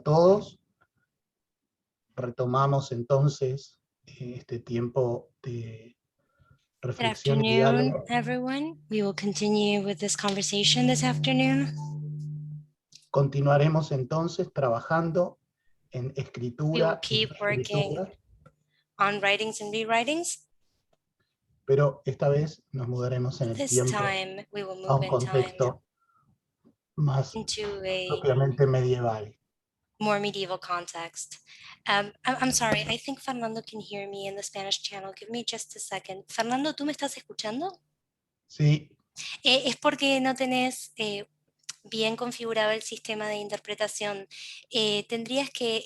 Todos. Retomamos entonces este tiempo de reflexión y diálogo. Good afternoon, everyone. We will continue with this conversation this afternoon. Continuaremos entonces trabajando en We will escritura y keep working reescritura, on writings and rewritings. pero esta vez nos mudaremos en el This tiempo time, we will a move un in time contexto más into a propiamente medieval. more medieval context. I'm sorry, I think Fernando can hear me in the Spanish channel. Give me just a second. Fernando, ¿tú me estás escuchando? Sí, Es porque no tenés bien configurado el sistema de interpretación. Tendrías que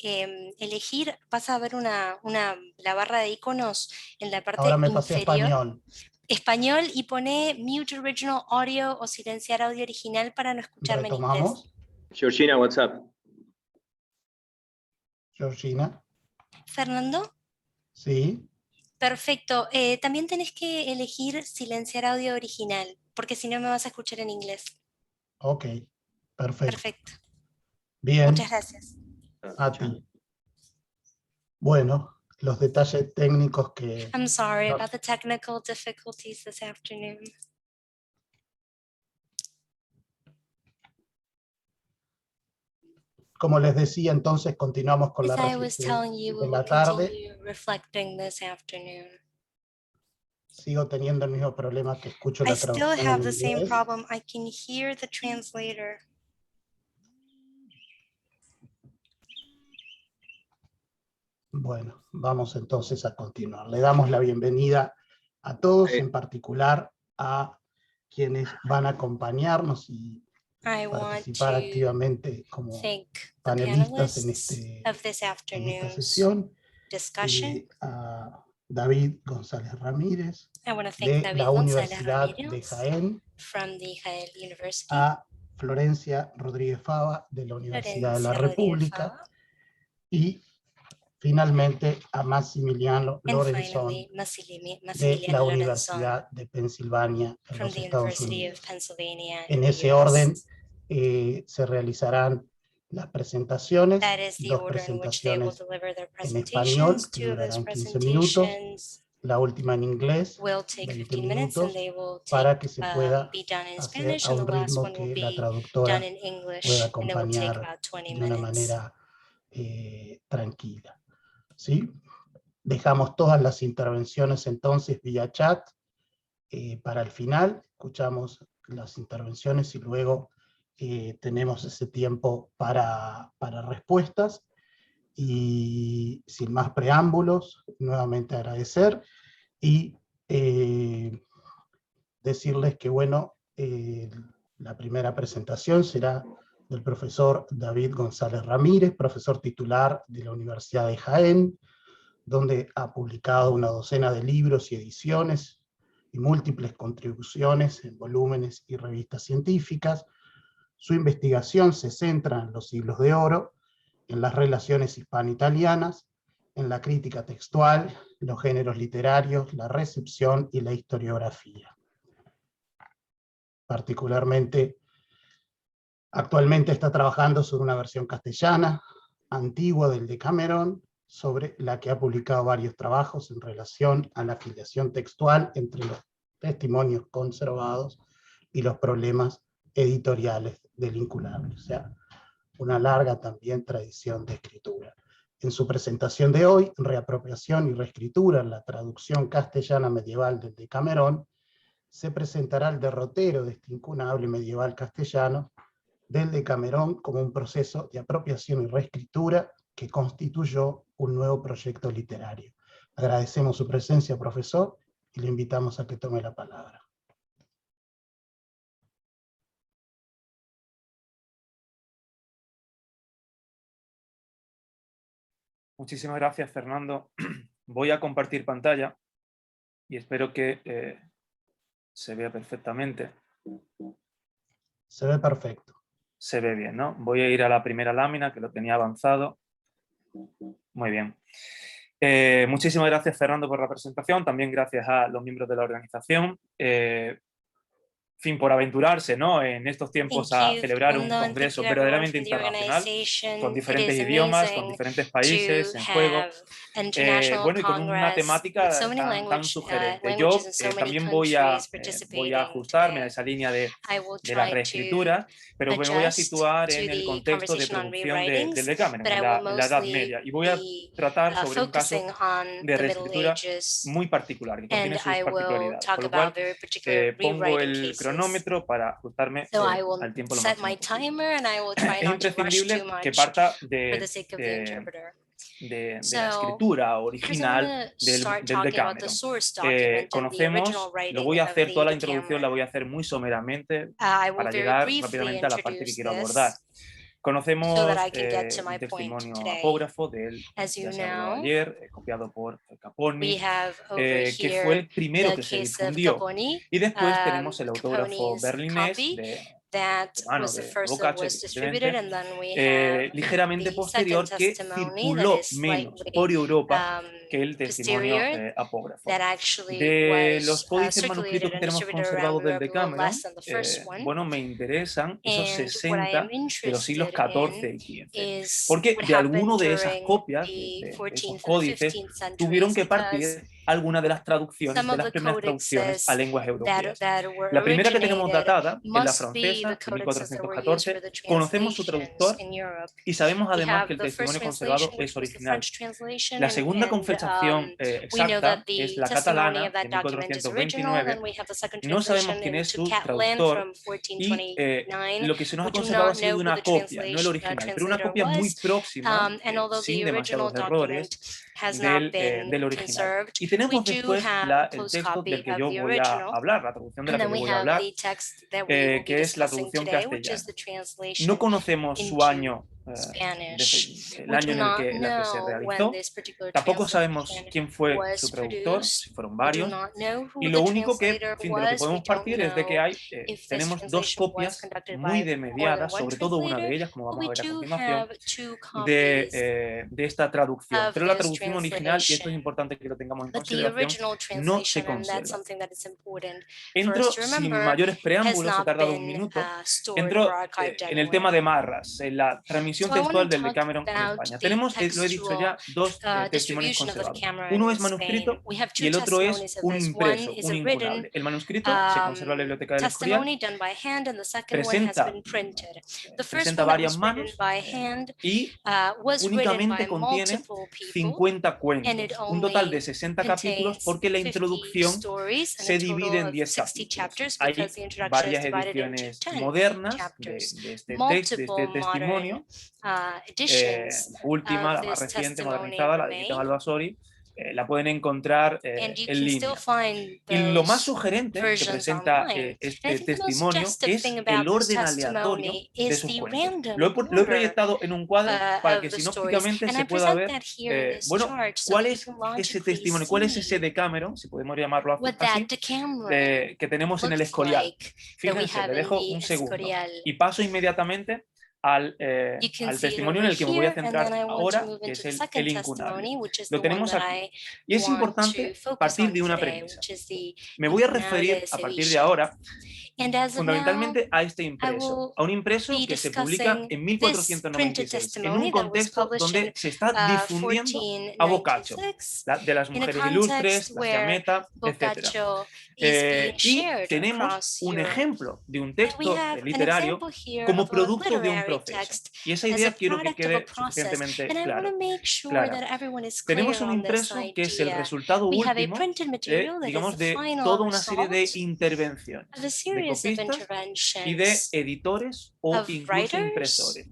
elegir, vas a ver la barra de iconos en la parte ahora me pasé a inferior. español. Español y pone Mute Original Audio o silenciar audio original para no escucharme en inglés. Retomamos. Georgina, what's up? Georgina, Fernando, sí, perfecto. También tenés que elegir silenciar audio original, porque si no me vas a escuchar en inglés. ok, perfecto. Perfecto. Bien, Muchas gracias. a ti. Bueno, los detalles técnicos que I'm sorry No. about the technical difficulties this afternoon. como les decía, entonces continuamos con la As I was reflexión telling you, we de will la tarde. continue reflecting this afternoon. Sigo teniendo el mismo problema que escucho I la still traducción have en the same inglés. problem. I can hear the translator. Bueno, vamos entonces a continuar. Le damos la bienvenida a todos, en particular a quienes van a acompañarnos y I want participar to activamente como thank the panelistas panelists of this en esta afternoon's sesión. discussion. A David González Ramírez, I want to thank de David la González Universidad de Ramírez Jaén, from the Jaén University, a Florencia Rodríguez Fava, de la Universidad de la Florencia Rodríguez República, Fava, y finalmente a Massimiliano and Lorenzón, finally de Massimiliano la Lorenzón Universidad de Pensilvania en from los the Estados University of Unidos. Pennsylvania En in the ese US. orden se realizarán las presentaciones, That is the dos order in which they will presentaciones deliver their en español, presentations. que Two of those durarán 15 minutos, presentations la última en inglés, will take 20 15 minutes and minutos, they will para que se pueda be done in hacer Spanish, a and the un last ritmo one will que la be traductora done in English, pueda and it will take acompañar about 20 de una minutes. manera tranquila. ¿Sí? Dejamos todas las intervenciones entonces vía chat para el final, escuchamos las intervenciones y luego tenemos ese tiempo para respuestas. Y sin más preámbulos, nuevamente agradecer y decirles que, bueno, la primera presentación será del profesor David González Ramírez, profesor titular de la Universidad de Jaén, donde ha publicado una docena de libros y ediciones y múltiples contribuciones en volúmenes y revistas científicas. Su investigación se centra en los siglos de oro, en las relaciones hispano-italianas, en la crítica textual, los géneros literarios, la recepción y la historiografía. Particularmente, actualmente está trabajando sobre una versión castellana, antigua del Decamerón, sobre la que ha publicado varios trabajos en relación a la afiliación textual entre los testimonios conservados y los problemas editoriales del inculable. O sea, una larga también tradición de escritura. En su presentación de hoy, Reapropiación y reescritura en la traducción castellana medieval del Decamerón, se presentará el derrotero de este incunable medieval castellano del Decamerón como un proceso de apropiación y reescritura que constituyó un nuevo proyecto literario. Agradecemos su presencia, profesor, y le invitamos a que tome la palabra. Muchísimas gracias, Fernando. Voy a compartir pantalla y espero que se vea perfectamente. Se ve perfecto. Se ve bien, ¿no? Voy a ir a la primera lámina, que lo tenía avanzado. Muy bien. Muchísimas gracias, Fernando, por la presentación. También gracias a los miembros de la organización. fin, por aventurarse, ¿no?, en estos tiempos a celebrar un congreso verdaderamente internacional, con diferentes idiomas, con diferentes países en juego, bueno, y con una temática tan sugerente. Yo también voy a ajustarme a esa línea de la reescritura, pero me voy a situar en el contexto de producción del Decameron, en la Edad Media, y voy a tratar sobre un caso de reescritura muy particular, que contiene sus particularidades, por lo cual pongo el cronómetro para ajustarme al tiempo lo máximo posible. Es imprescindible que parta de la escritura original del Decameron. Conocemos, lo voy a hacer, toda la introducción la voy a hacer muy someramente para llegar rápidamente a la parte que quiero abordar. Conocemos un testimonio apógrafo de él, ya se habló ayer, copiado por Caponi, que fue el primero que se difundió. Y después tenemos el autógrafo berlinés de mano de Boccaccio, ligeramente posterior, que circuló menos por Europa que el testimonio apógrafo. De los códices manuscritos que tenemos conservados del Decameron, bueno, me interesan esos 60 de los siglos XIV y XV, porque de alguno de esas copias, de esos códices, tuvieron que partir algunas de las traducciones, de las primeras traducciones a lenguas europeas. La primera que tenemos datada es la francesa, de 1414. Conocemos su traductor y sabemos además que el testimonio conservado es original. La segunda confesación exacta es la catalana, de 1429. No sabemos quién es su traductor y lo que se nos ha conservado ha sido una copia, no el original, pero una copia muy próxima, sin demasiados errores, del original. Y tenemos después el texto del que yo voy a hablar, la traducción de la que yo voy a hablar, que es la traducción castellana. No conocemos su año, el año en el que se realizó. Tampoco sabemos quién fue su traductor, si fueron varios. Y lo único que, de lo que podemos partir es de que tenemos dos copias muy demediadas, sobre todo una de ellas, como vamos a ver a continuación, de esta traducción. Pero la traducción original, y esto es importante que lo tengamos en consideración, no se conserva. Entro sin mayores preámbulos, he tardado un minuto, entro en el tema de Marras, en la transmisión textual del Decameron en España. Tenemos, lo he dicho ya, dos testimonios conservados. Uno es manuscrito y el otro es un impreso, un incunable. El manuscrito se conserva en la Biblioteca del Escorial, presenta varias manos y únicamente contiene 50 cuentos, un total de 60 capítulos, porque la introducción se divide en 10 capítulos. Hay varias ediciones modernas de este testimonio. La última, la más reciente, modernizada, la de Gita Valvasori, la pueden encontrar en línea. Y lo más sugerente que presenta este testimonio es el orden aleatorio de sus cuentos. Lo he proyectado en un cuadro para que sinópticamente se pueda ver, bueno, cuál es ese testimonio, cuál es ese Decameron, si podemos llamarlo así, que tenemos en el Escorial. Fíjense, le dejo un segundo y paso inmediatamente al testimonio en el que me voy a centrar ahora, que es el incunable. Lo tenemos aquí. Y es importante partir de una premisa. Me voy a referir a partir de ahora fundamentalmente a este impreso, a un impreso que se publica en 1496, en un contexto donde se está difundiendo a Boccaccio, de las mujeres ilustres, la Fiammetta, etc. Y tenemos un ejemplo de un texto literario como producto de un proceso. Y esa idea quiero que quede suficientemente clara. Tenemos un impreso que es el resultado último digamos, de toda una serie de intervenciones, de copistas y de editores o incluso impresores.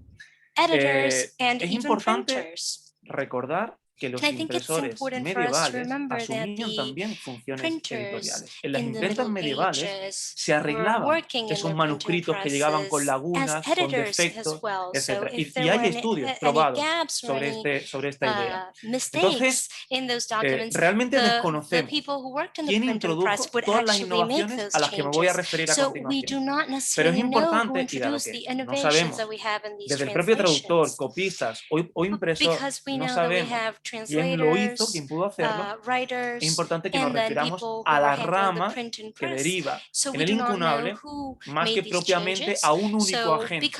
Es importante recordar que los impresores medievales asumían también funciones editoriales. En las imprentas medievales se arreglaban esos manuscritos que llegaban con lagunas, con defectos, etc. Y hay estudios probados sobre esta idea. Entonces, realmente desconocemos quién introdujo todas las innovaciones a las que me voy a referir a continuación. Pero es importante, y dado que no sabemos, desde el propio traductor, copistas o impresor, no sabemos quién lo hizo, quién pudo hacerlo, es importante que nos refiramos a la rama que deriva en el incunable más que propiamente a un único agente.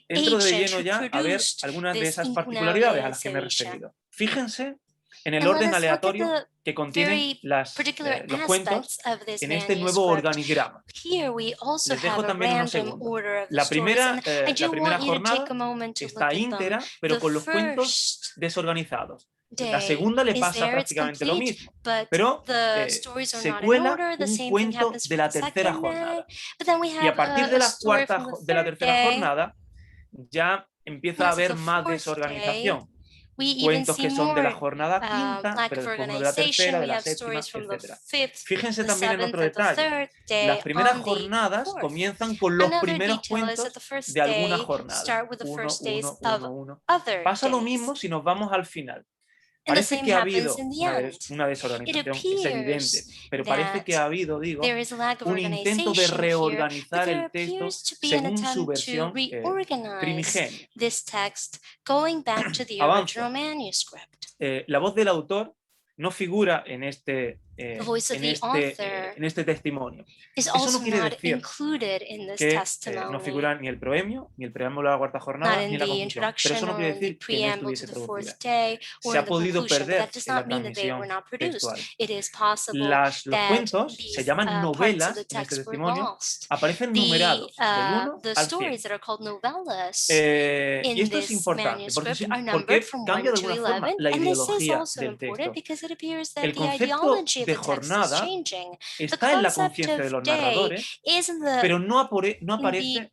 Entro de lleno ya a ver algunas de esas particularidades a las que me he referido. Fíjense en el orden aleatorio que contienen los cuentos en este nuevo organigrama. Les dejo también unos segundos. La primera jornada está íntegra, pero con los cuentos desorganizados. La segunda le pasa prácticamente lo mismo, pero se cuela un cuento de la tercera jornada. Y a partir de la tercera jornada ya empieza a haber más desorganización. Cuentos que son de la jornada quinta, pero después uno de la tercera, de la séptima, etc. Fíjense también en otro detalle. Las primeras jornadas comienzan con los primeros cuentos de alguna jornada. 1, 1, 1, 1. Pasa lo mismo si nos vamos al final. Parece que ha habido una desorganización, es evidente, pero parece que ha habido, digo, un intento de reorganizar el texto según su versión primigenia. Avanzo. La voz del autor no figura en este testimonio. Eso no quiere decir que no figura ni el proemio, ni el preámbulo de la cuarta jornada, ni la conclusión. Pero eso no quiere decir que no estuviese traducida. Se ha podido perder en la transmisión textual. Los cuentos se llaman novelas en este testimonio, aparecen numerados del 1 al 100. Y esto es importante porque cambia de alguna forma la ideología del texto. El concepto de jornada está en la conciencia de los narradores, pero no aparece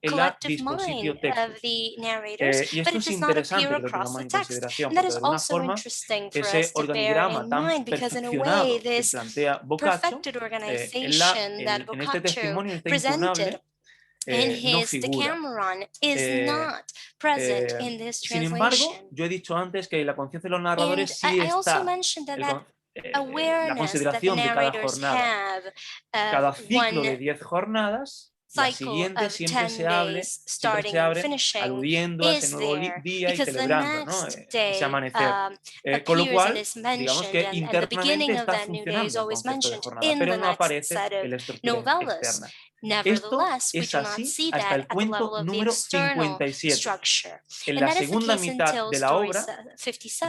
en la dispositio textus. Y esto es interesante que lo tengamos en consideración, porque de alguna forma ese organigrama tan perfeccionado que plantea Boccaccio en este testimonio, en este incunable, no figura. Sin embargo, yo he dicho antes que la conciencia de los narradores sí está. La consideración de cada jornada. Cada ciclo de 10 jornadas, la siguiente siempre se abre aludiendo a ese nuevo día y celebrando, ¿no? Ese amanecer. Con lo cual, digamos que internamente está funcionando el concepto de jornada, pero no aparece en la estructura externa. Esto es así hasta el cuento número 57. En la segunda mitad de la obra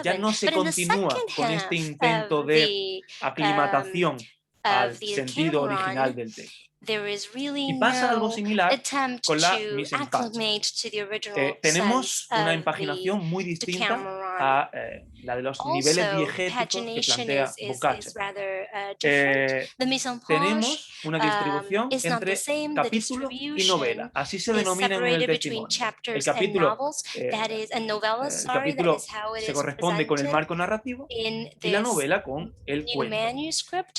ya no se continúa con este intento de aclimatación al sentido original del texto. Y pasa algo similar con la mise en page. Tenemos una impaginación muy distinta a la de los niveles diegéticos que plantea Boccaccio. Tenemos una distribución entre capítulo y novela, así se denomina en el testimonio. El capítulo se corresponde con el marco narrativo y la novela con el cuento.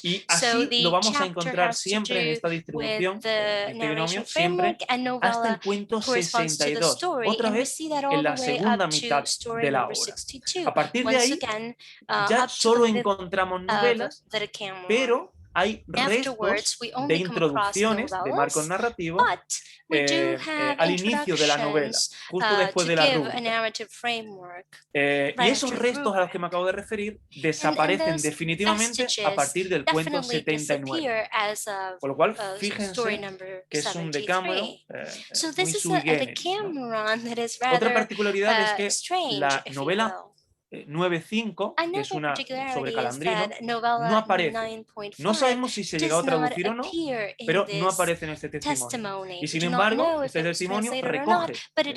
Y así lo vamos a encontrar siempre en esta distribución, este binomio, siempre hasta el cuento 62, otra vez en la segunda mitad de la obra. A partir de ahí ya solo encontramos novelas, pero hay restos de introducciones de marcos narrativos al inicio de la novela, justo después de la rúbrica. Y esos restos a los que me acabo de referir desaparecen definitivamente a partir del cuento 79. Con lo cual, fíjense que es un Decameron muy sui generis, ¿no? Otra particularidad es que la novela 9.5, que es una sobre Calandrino, no aparece. No sabemos si se llegó a traducir o no, pero no aparece en este testimonio. Y sin embargo, este testimonio recoge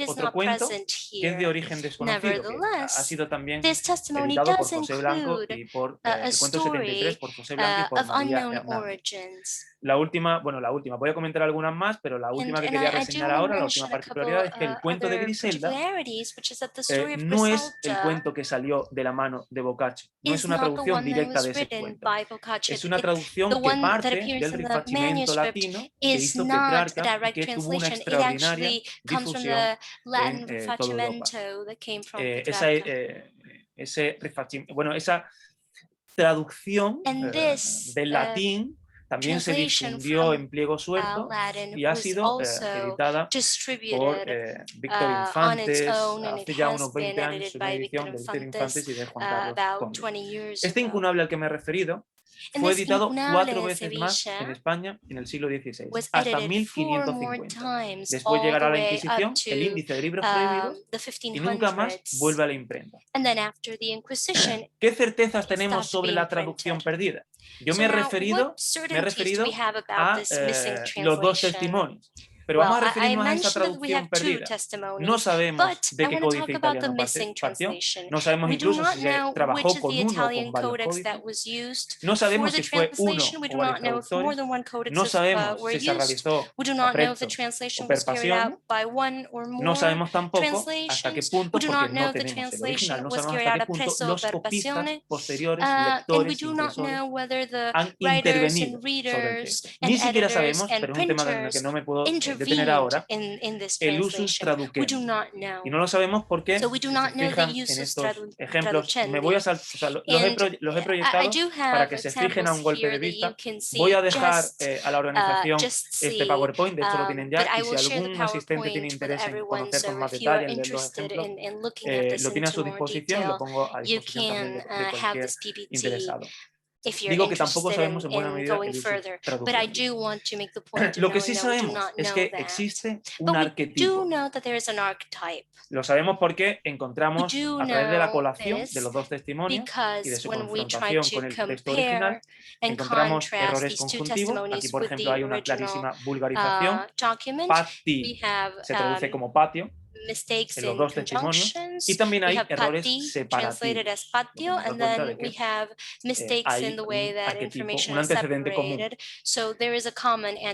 otro cuento que es de origen desconocido, que ha sido también editado por José Blanco y por el cuento 73 por José Blanco y por María Hernández. La última, voy a comentar algunas más, pero la última que quería reseñar ahora, la última particularidad es que el cuento de Griselda no es el cuento que salió de la mano de Boccaccio, no es una traducción directa de ese cuento, es una traducción que parte del Rifacimento latino que hizo Petrarca y que tuvo una extraordinaria difusión en toda Europa. Esa traducción del latín También se difundió en pliego suelto y ha sido editada por Víctor Infantes, hace ya unos 20 años, una edición de Víctor Infantes y de Juan Carlos Conde. Este incunable al que me he referido fue editado 4 veces más en España en el siglo XVI, hasta 1550. Después llegará la Inquisición, el índice de libros prohibidos, y nunca más vuelve a la imprenta. ¿Qué certezas tenemos sobre la traducción perdida? Yo me he referido a los 2 testimonios. Pero vamos a referirnos a esa traducción perdida. No sabemos de qué códice italiano partió. No sabemos incluso si se trabajó con uno o con varios códices. No sabemos si fue uno o varios traductores. No sabemos si se realizó a prezzo o per passione. No sabemos tampoco hasta qué punto, porque no tenemos el original, no sabemos hasta qué punto los copistas posteriores, lectores, impresores, han intervenido sobre el texto. Ni siquiera sabemos, pero es un tema en el que no me puedo detener ahora, el usus traducendum. Y no lo sabemos porque, si se fijan en estos ejemplos, me voy a los he proyectado para que se fijen a un golpe de vista. Voy a dejar a la organización este PowerPoint, de hecho lo tienen ya, y si algún asistente tiene interés en conocer con más detalle, en leer los ejemplos, lo tiene a su disposición y lo pongo a disposición también de cualquier interesado. Digo que tampoco sabemos en buena medida el uso traducción. Lo que sí sabemos es que existe un arquetipo. Lo sabemos porque encontramos a través de la colación de los 2 testimonios y de su confrontación con el texto original, encontramos errores conjuntivos. Aquí, por ejemplo, hay una clarísima vulgarización. Patti se traduce como patio en los 2 testimonios, y también hay errores separativos. Hay un arquetipo, un antecedente común.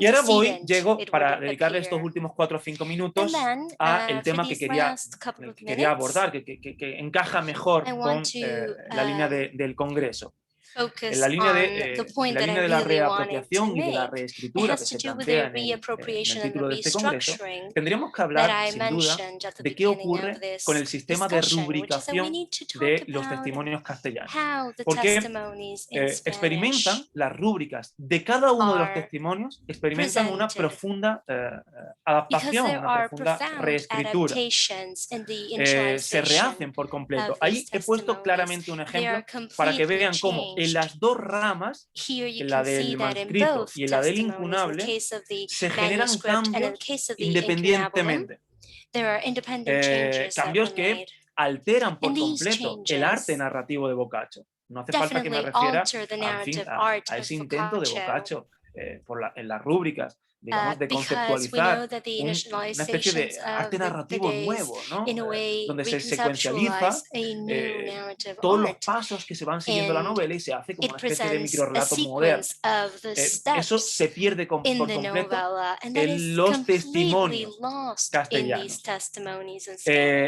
Y ahora llego para dedicarle estos últimos 4 o 5 minutos a el tema que quería abordar, que encaja mejor con la línea del Congreso. En la línea de la reapropiación y de la reescritura que se plantea en el título de este congreso, tendríamos que hablar, sin duda, de qué ocurre con el sistema de rubricación de los testimonios castellanos. Porque experimentan las rúbricas de cada uno de los testimonios, experimentan una profunda adaptación, una profunda reescritura. Se rehacen por completo. Ahí he puesto claramente un ejemplo para que vean cómo en las 2 ramas, en la del manuscrito y en la del incunable, se generan cambios independientemente. Cambios que alteran por completo el arte narrativo de Boccaccio. No hace falta que me refiera a ese intento de Boccaccio en las rúbricas, digamos, de conceptualizar una especie de arte narrativo nuevo, ¿no? Donde se secuencializa todos los pasos que se van siguiendo la novela y se hace como una especie de microrelato moderno. Eso se pierde por completo en los testimonios castellanos.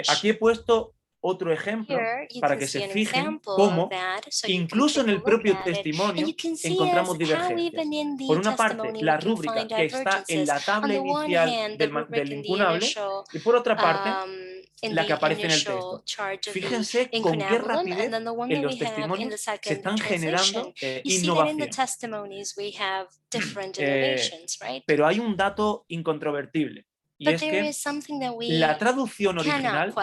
Aquí he puesto otro ejemplo para que se fijen cómo incluso en el propio testimonio encontramos divergencias. Por una parte, la rúbrica que está en la tabla inicial del incunable, y por otra parte, la que aparece en el texto. Fíjense con qué rapidez en los testimonios se están generando innovaciones. Pero hay un dato incontrovertible. Y es que la traducción original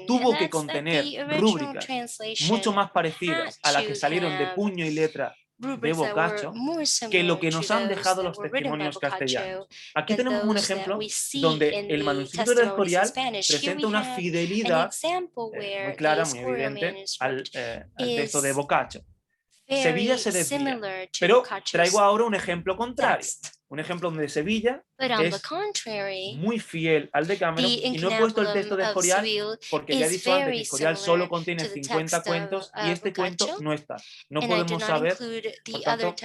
tuvo que contener rúbricas mucho más parecidas a las que salieron de puño y letra de Boccaccio que lo que nos han dejado los testimonios castellanos. Aquí tenemos un ejemplo donde el manuscrito del Escorial presenta una fidelidad muy clara, muy evidente al texto de Boccaccio. Sevilla se desvía, pero traigo ahora un ejemplo contrario. Un ejemplo donde Sevilla es muy fiel al Decameron, y no he puesto el texto de Escorial porque ya he dicho antes que Escorial solo contiene 50 cuentos y este cuento no está. No podemos saber, por tanto,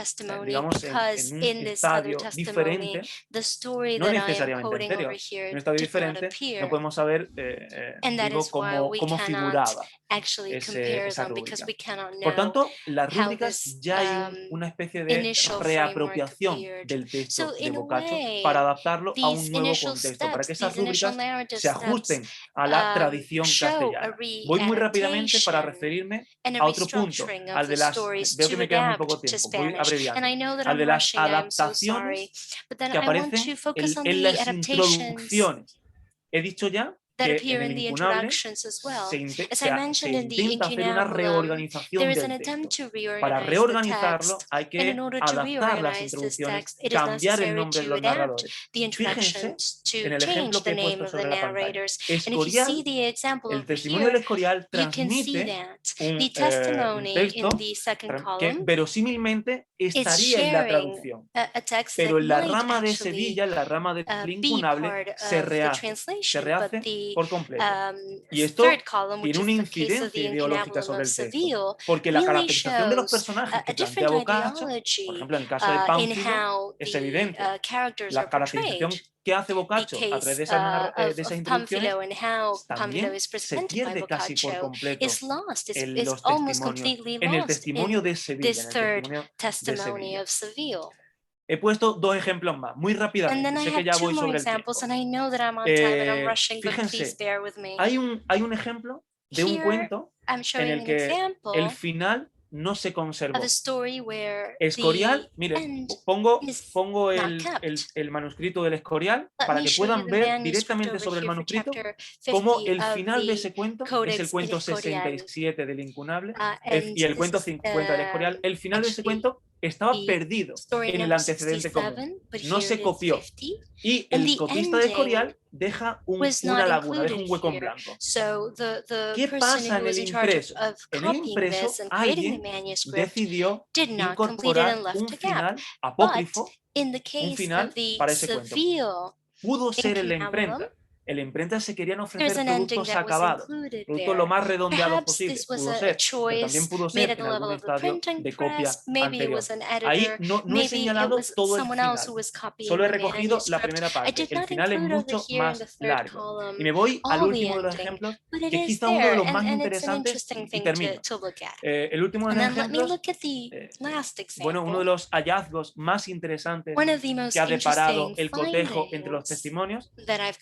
digamos, en un estadio diferente, no necesariamente anterior, en un estadio diferente, no podemos saber cómo figuraba esa rúbrica. Por tanto, las rúbricas ya hay una especie de reapropiación del texto de Boccaccio para adaptarlo a un nuevo contexto, para que esas rúbricas se ajusten a la tradición castellana. Voy muy rápidamente para referirme a otro punto, al de las, veo que me queda muy poco tiempo, voy abreviando, al de las adaptaciones que aparecen en las introducciones. He dicho ya que en el incunable se intenta hacer una reorganización del texto. Para reorganizarlo hay que adaptar las introducciones, cambiar el nombre de los narradores. Fíjense en el ejemplo que he puesto sobre la pantalla. Escorial, el testimonio del Escorial transmite un texto que verosímilmente estaría en la traducción, pero en la rama de Sevilla, en la rama del incunable, se rehace por completo. Y esto tiene una incidencia ideológica sobre el texto, porque la caracterización de los personajes que plantea Boccaccio, por ejemplo en el caso de Pánfilo, es evidente. La caracterización que hace Boccaccio a través de esas introducciones también se pierde casi por completo en los testimonios, en el testimonio de Sevilla, He puesto dos ejemplos más, muy rápidamente, sé que ya voy sobre el tiempo. Fíjense, hay un ejemplo de un cuento en el que el final no se conservó. Escorial, miren, pongo el manuscrito del Escorial para que puedan ver directamente sobre el manuscrito cómo el final de ese cuento es el cuento 67 del incunable y el cuento 50 del Escorial. El final de ese cuento estaba perdido en el antecedente común, no se copió. Y el copista de Escorial deja una laguna, deja un hueco en blanco. ¿Qué pasa en el impreso? En el impreso alguien decidió incorporar un final apócrifo, un final para ese cuento. Pudo ser en la imprenta. En la imprenta se querían ofrecer productos acabados, productos lo más redondeados posible, pudo ser, pero también pudo ser en algún estadio de copia anterior. Ahí no he señalado todo el final, solo he recogido la primera parte, el final es mucho más largo. Y me voy al último de los ejemplos, que es quizá uno de los más interesantes, y termino. El último de los ejemplos, bueno, uno de los hallazgos más interesantes que ha deparado el cotejo entre los testimonios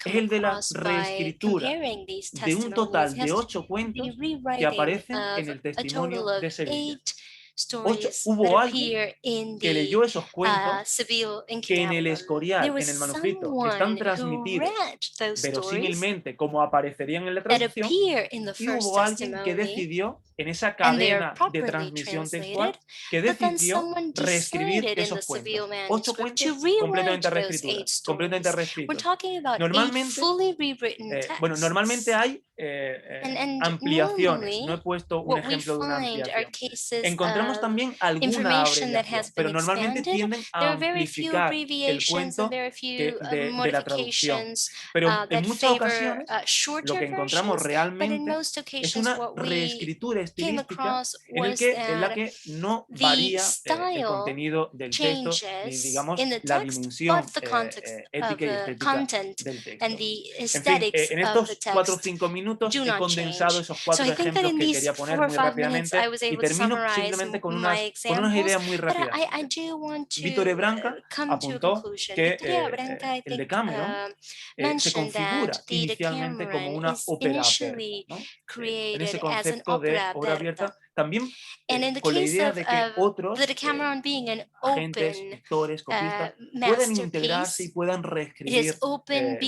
es el de la reescritura de un total de 8 cuentos que aparecen en el testimonio de Sevilla. Hubo alguien que leyó esos cuentos que en el Escorial, en el manuscrito, están transmitidos verosímilmente como aparecerían en la traducción, y hubo alguien que decidió, en esa cadena de transmisión textual, que decidió reescribir esos cuentos. 8 cuentos completamente reescritos. Normalmente hay ampliaciones. No he puesto un ejemplo de una ampliación. Encontramos también alguna abreviación, pero normalmente tienden a amplificar el cuento de la traducción. Pero en muchas ocasiones lo que encontramos realmente es una reescritura estilística en la que no varía el contenido del texto ni, digamos, la dimensión ética y estética del texto. En fin, en estos 4 o 5 minutos he condensado esos 4 ejemplos que quería poner muy rápidamente y termino simplemente con unas ideas muy rápidas. Vittore Branca apuntó que el Decameron se configura inicialmente como una ópera abierta, ¿no? En ese concepto de obra abierta, también con la idea de que otros agentes, escritores, copistas puedan integrarse y puedan reescribir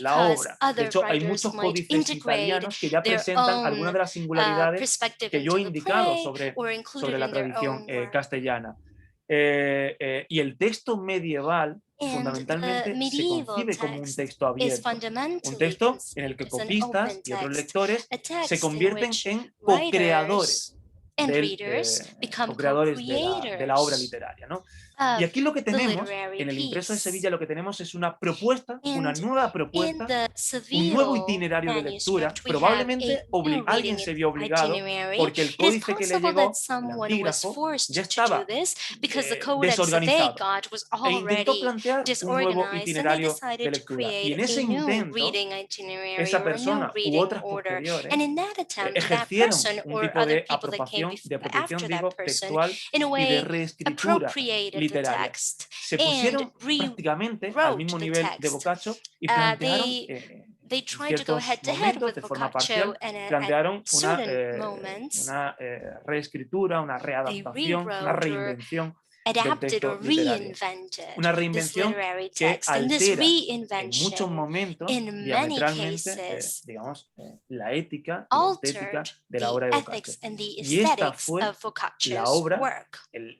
la obra. De hecho, hay muchos códices italianos que ya presentan algunas de las singularidades que yo he indicado sobre la tradición castellana. Y el texto medieval fundamentalmente se concibe como un texto abierto, un texto en el que copistas y otros lectores se convierten en co-creadores de la obra literaria, ¿no? Y aquí lo que tenemos, en el impreso de Sevilla, lo que tenemos es una propuesta, una nueva propuesta, un nuevo itinerario de lectura. Probablemente alguien se vio obligado porque el códice que le llegó, el antígrafo, ya estaba desorganizado e intentó plantear un nuevo itinerario de lectura. Y en ese intento, esa persona u otras posteriores ejercieron un tipo de apropiación apropiación, textual y de reescritura literaria. Se pusieron prácticamente al mismo nivel de Boccaccio y plantearon they tried to go head to head with Boccaccio plantearon una reescritura, una readaptación, una reinvención adapted or reinvented una reinvención this literary que text. And this altera reinvention, en muchos momentos in many diametralmente cases, digamos, la ética y la estética de la obra de Boccaccio. Y esta fue la obra,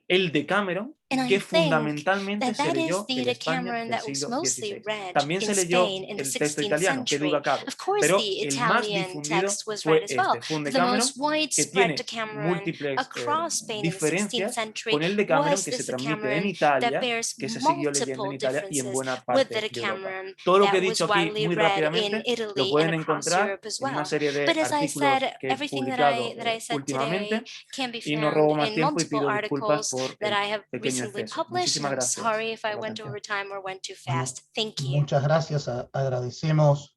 el Decameron, que fundamentalmente se leyó en España del siglo XVI. También se leyó el texto italiano, que duda cabe, pero el más difundido fue este. Fue un Decameron que tiene múltiples diferencias con el Decameron que se transmite en Italia, que se siguió leyendo en Italia y en buena parte de Europa. Todo lo que he dicho aquí muy rápidamente lo pueden encontrar en una serie de artículos que he publicado últimamente, y no robo más tiempo y pido disculpas por el pequeño exceso. Muchísimas gracias. Muchas gracias, agradecemos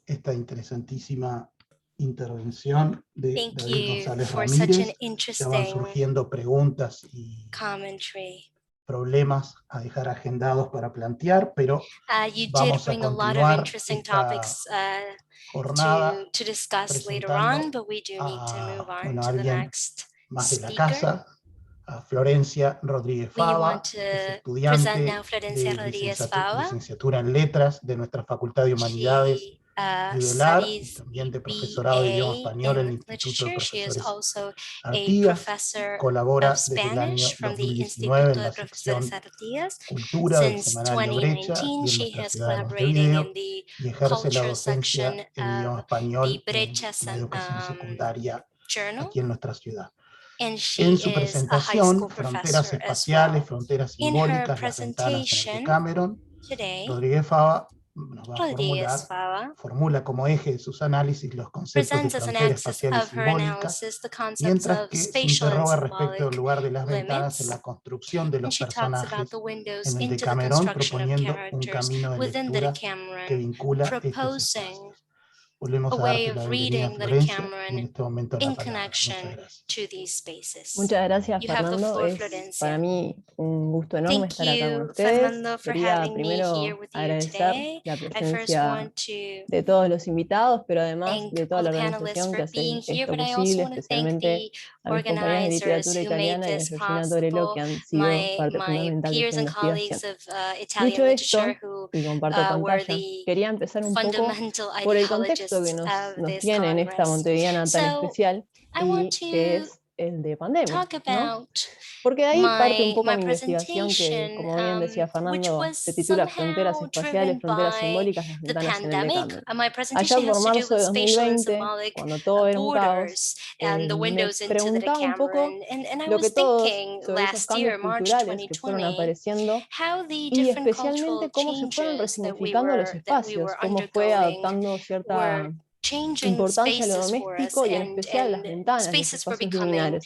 esta interesantísima intervención de David González Ramírez. Ya van surgiendo preguntas y problemas a dejar agendados para plantear, pero vamos a continuar esta jornada presentando a alguien más de la casa, a Florencia Rodríguez Fava, es estudiante de licenciatura en Letras de nuestra Facultad de Humanidades de UDELAR, y también de profesorado de idioma español en el Instituto de Profesores Artigas. Colabora desde el año 2019 en la sección Cultura del semanario Brecha y en nuestra ciudad de Montevideo, y ejerce la docencia en idioma español en la educación secundaria aquí en nuestra ciudad. En su presentación, Fronteras Espaciales, Fronteras Simbólicas, las ventanas en el Decameron, Rodríguez Fava nos va a formula como eje de sus análisis los conceptos de frontera espacial y simbólica, mientras que se interroga respecto del lugar de las ventanas en la construcción de los personajes en el Decameron, proponiendo un camino de lectura que vincula estos espacios. Volvemos a darte la bienvenida, Florencia, y en este momento la palabra. Muchas gracias, Fernando. Es para mí un gusto enorme estar acá con ustedes. Quería primero agradecer la presencia de todos los invitados, pero además de toda la organización que hace esto posible, especialmente a mis compañeras de literatura italiana y a Georgina Torello, que han sido parte fundamental de esta investigación. Dicho esto, y comparto pantalla, quería empezar un poco por el contexto que nos tiene en esta montevideana tan especial, y que es el de pandemia, ¿no? Porque de ahí parte un poco mi investigación, que, como bien decía Fernando, se titula Fronteras Espaciales, Fronteras Simbólicas, las ventanas en el Decameron. Allá por marzo de 2020, cuando todo era un caos, me preguntaba un poco lo que todos sobre esos cambios culturales que fueron apareciendo, y especialmente cómo se fueron resignificando los espacios, cómo fue adoptando cierta importancia a lo doméstico y en especial las ventanas, los espacios liminales.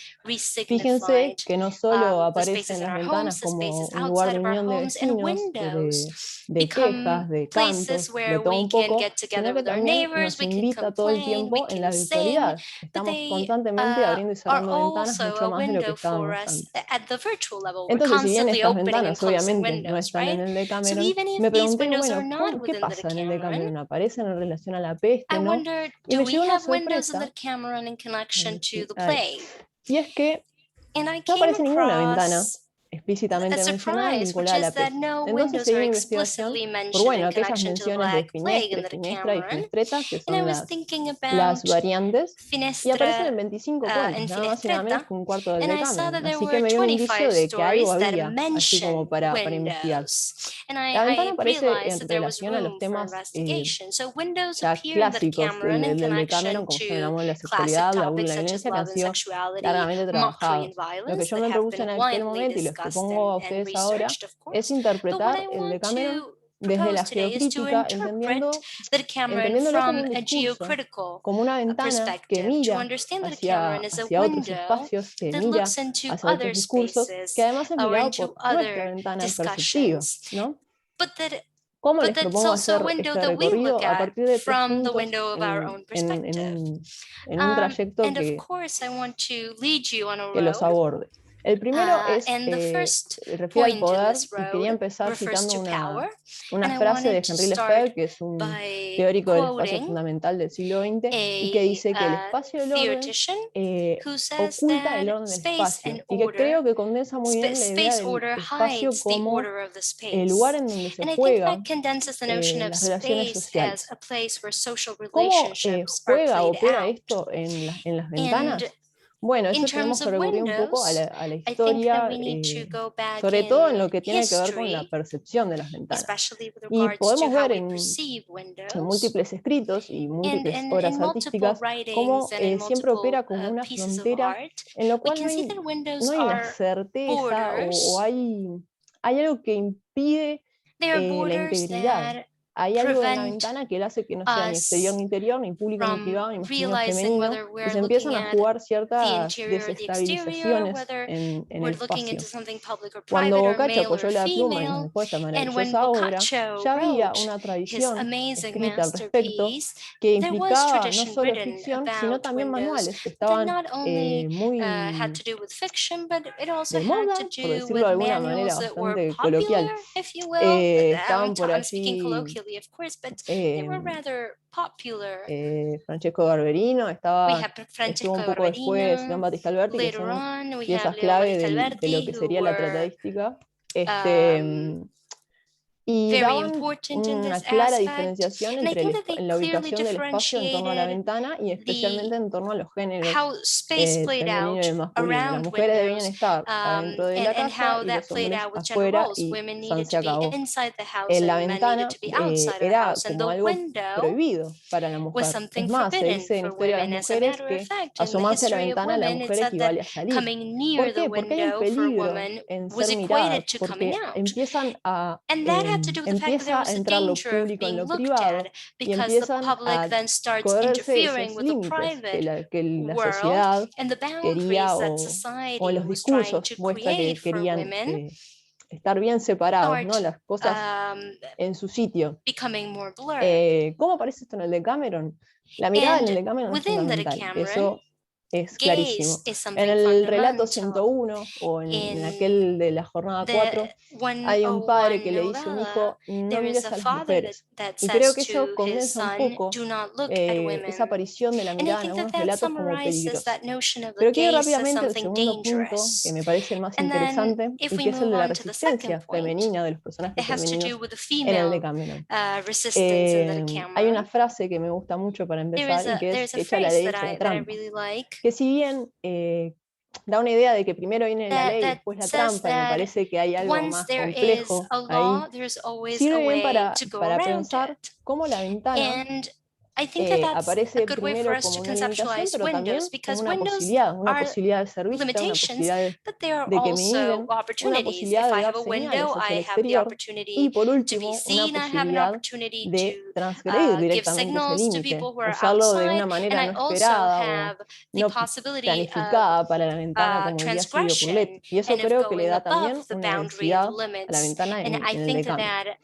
Fíjense que no solo aparecen las ventanas como un lugar de unión de vecinos, de quejas, de cantos, de todo un poco, sino que también nos invita todo el tiempo en la virtualidad. Estamos constantemente abriendo y cerrando ventanas mucho más de lo que estábamos antes. Entonces, si bien estas ventanas obviamente no están en el Decameron, me pregunté, bueno, ¿qué pasa en el Decameron? ¿Aparecen en relación a la peste, no? Y me llegó una sorpresa. Y es que no aparece ninguna ventana explícitamente mencionada vinculada a la peste. Entonces seguí mi investigación por, aquellas menciones de finestre, finestra y finestreta, que son las variantes, y aparecen en 25 cuentos, nada más y nada menos que un cuarto del Decameron. Así que me dio un indicio de que algo había, así como para investigar. La ventana aparece en relación a los temas ya clásicos del Decameron, como son el amor, la sexualidad, la burla y la violencia, que han sido largamente trabajados. Lo que yo me propuse en aquel momento, y les propongo a ustedes ahora, es interpretar el Decameron desde la geocrítica, entendiéndolo como un discurso, como una ventana que mira hacia otros espacios, que mira hacia otros discursos, que además es mirado por nuestra ventana perceptiva, ¿no? ¿Cómo les propongo hacer este recorrido? A partir de 3 puntos en un trayecto que los aborde. El primero refiere al poder, y quería empezar citando una frase de Henri Lefebvre, que es un teórico del espacio fundamental del siglo XX, y que dice que el espacio del orden oculta el orden del espacio, y que creo que condensa muy bien la idea del espacio como el lugar en donde se juegan las relaciones sociales. ¿Cómo juega, opera esto en las ventanas? Bueno, eso tenemos que recurrir un poco a la historia, sobre todo en lo que tiene que ver con la percepción de las ventanas. Y podemos ver en múltiples escritos y múltiples obras artísticas cómo siempre opera como una frontera en lo cual no hay una certeza o hay algo que impide la integridad. Hay algo en la ventana que él hace que no sea ni exterior ni interior, ni público ni privado, ni masculino ni femenino, y se empiezan a jugar ciertas desestabilizaciones en el espacio. Cuando Boccaccio apoyó la pluma y nos dejó esta maravillosa obra, ya había una tradición escrita al respecto que implicaba no solo ficción, sino también manuales que estaban muy de moda, por decirlo de alguna manera bastante coloquial. Estaban por allí Francesco Barberino, estuvo un poco después León Battista Alberti, que son piezas clave de lo que sería la tratadística. Y daban una clara diferenciación entre la ubicación del espacio en torno a la ventana y especialmente en torno a los géneros femenino y masculino. Las mujeres debían estar adentro de la casa y los hombres afuera, y se acabó. En la ventana era como algo prohibido para la mujer. Es más, se dice en Historia de las Mujeres que asomarse a la ventana la mujer equivale a salir. ¿Por qué? Porque hay un peligro en ser miradas, porque empieza a entrar lo público en lo privado y empiezan a correrse esos límites que la sociedad quería o los discursos muestra que querían estar bien separados, ¿no? Las cosas en su sitio. ¿Cómo aparece esto en el Decameron? La mirada en el Decameron es fundamental, eso es clarísimo. En el relato 101 o en aquel de la jornada 4 hay un padre que le dice a un hijo: no mires a las mujeres, y creo que eso condensa un poco esa aparición de la mirada en algunos relatos como peligrosa. Pero quiero rápidamente el segundo punto, que me parece el más interesante, y que es el de la resistencia femenina de los personajes femeninos en el Decameron. Hay una frase que me gusta mucho para empezar, y que es: hecha la ley, hecha la trampa, que si bien da una idea de que primero viene la ley y después la trampa, y me parece que hay algo más complejo ahí, sirve bien para pensar cómo la ventana aparece primero como una limitación, pero también como una posibilidad de ser vista, una posibilidad de que me miren, una posibilidad de dar señales hacia el exterior, y por último, una posibilidad de transgredir directamente ese límite, usarlo de una manera no esperada o no planificada para la ventana, como diría Silvio Purlet, y eso creo que le da también una densidad a la ventana en el Decameron.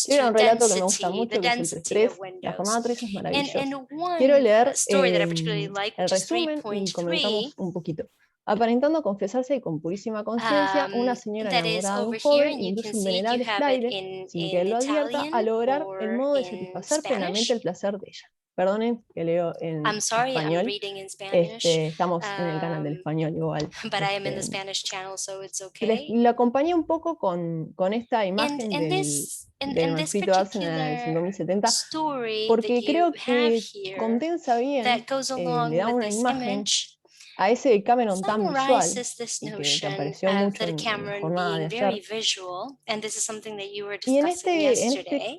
Era un relato que me gusta mucho, que es el 3-3, la jornada 3 es maravillosa. Quiero leer el resumen y comentamos un poquito. Aparentando confesarse y con purísima conciencia, una señora enamorada de un joven induce un venerable fraile, sin que él lo advierta, a lograr el modo de satisfacer plenamente el placer de ella. Perdonen que leo en español. Estamos en el canal del español igual. La acompañé un poco con esta imagen del manuscrito Arsenal del 5070, porque creo que condensa bien, le da una imagen a ese Decameron tan visual, que apareció mucho en la jornada de ayer. Y en este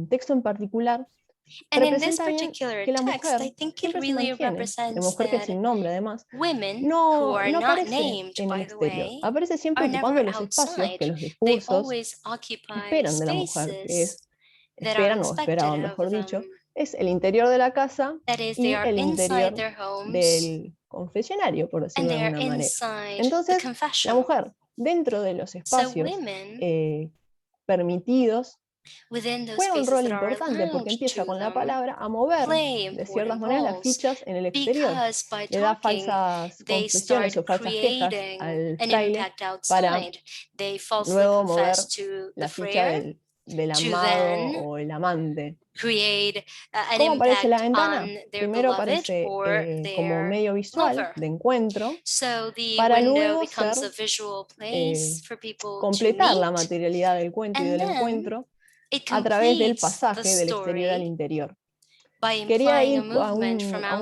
texto en particular, representa bien que la mujer siempre se mantiene, la mujer que es sin nombre además, no aparece en el exterior, aparece siempre ocupando los espacios que los discursos esperan de la mujer, que esperaban, mejor dicho, es el interior de la casa y el interior del confesionario, por decirlo de alguna manera. Entonces, la mujer, dentro de los espacios permitidos juega un rol importante porque empieza con la palabra a mover de ciertas maneras las fichas en el exterior. Le da falsas confesiones o falsas quejas al fraile para luego mover la ficha del amado o el amante. ¿Cómo aparece la ventana? Primero aparece como medio visual de encuentro para luego completar la materialidad del cuento y del encuentro a través del pasaje del exterior al interior. Quería ir a un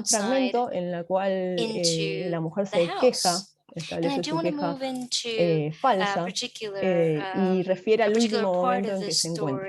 fragmento en el cual la mujer se queja, establece su queja falsa y refiere al último momento en que se encuentra.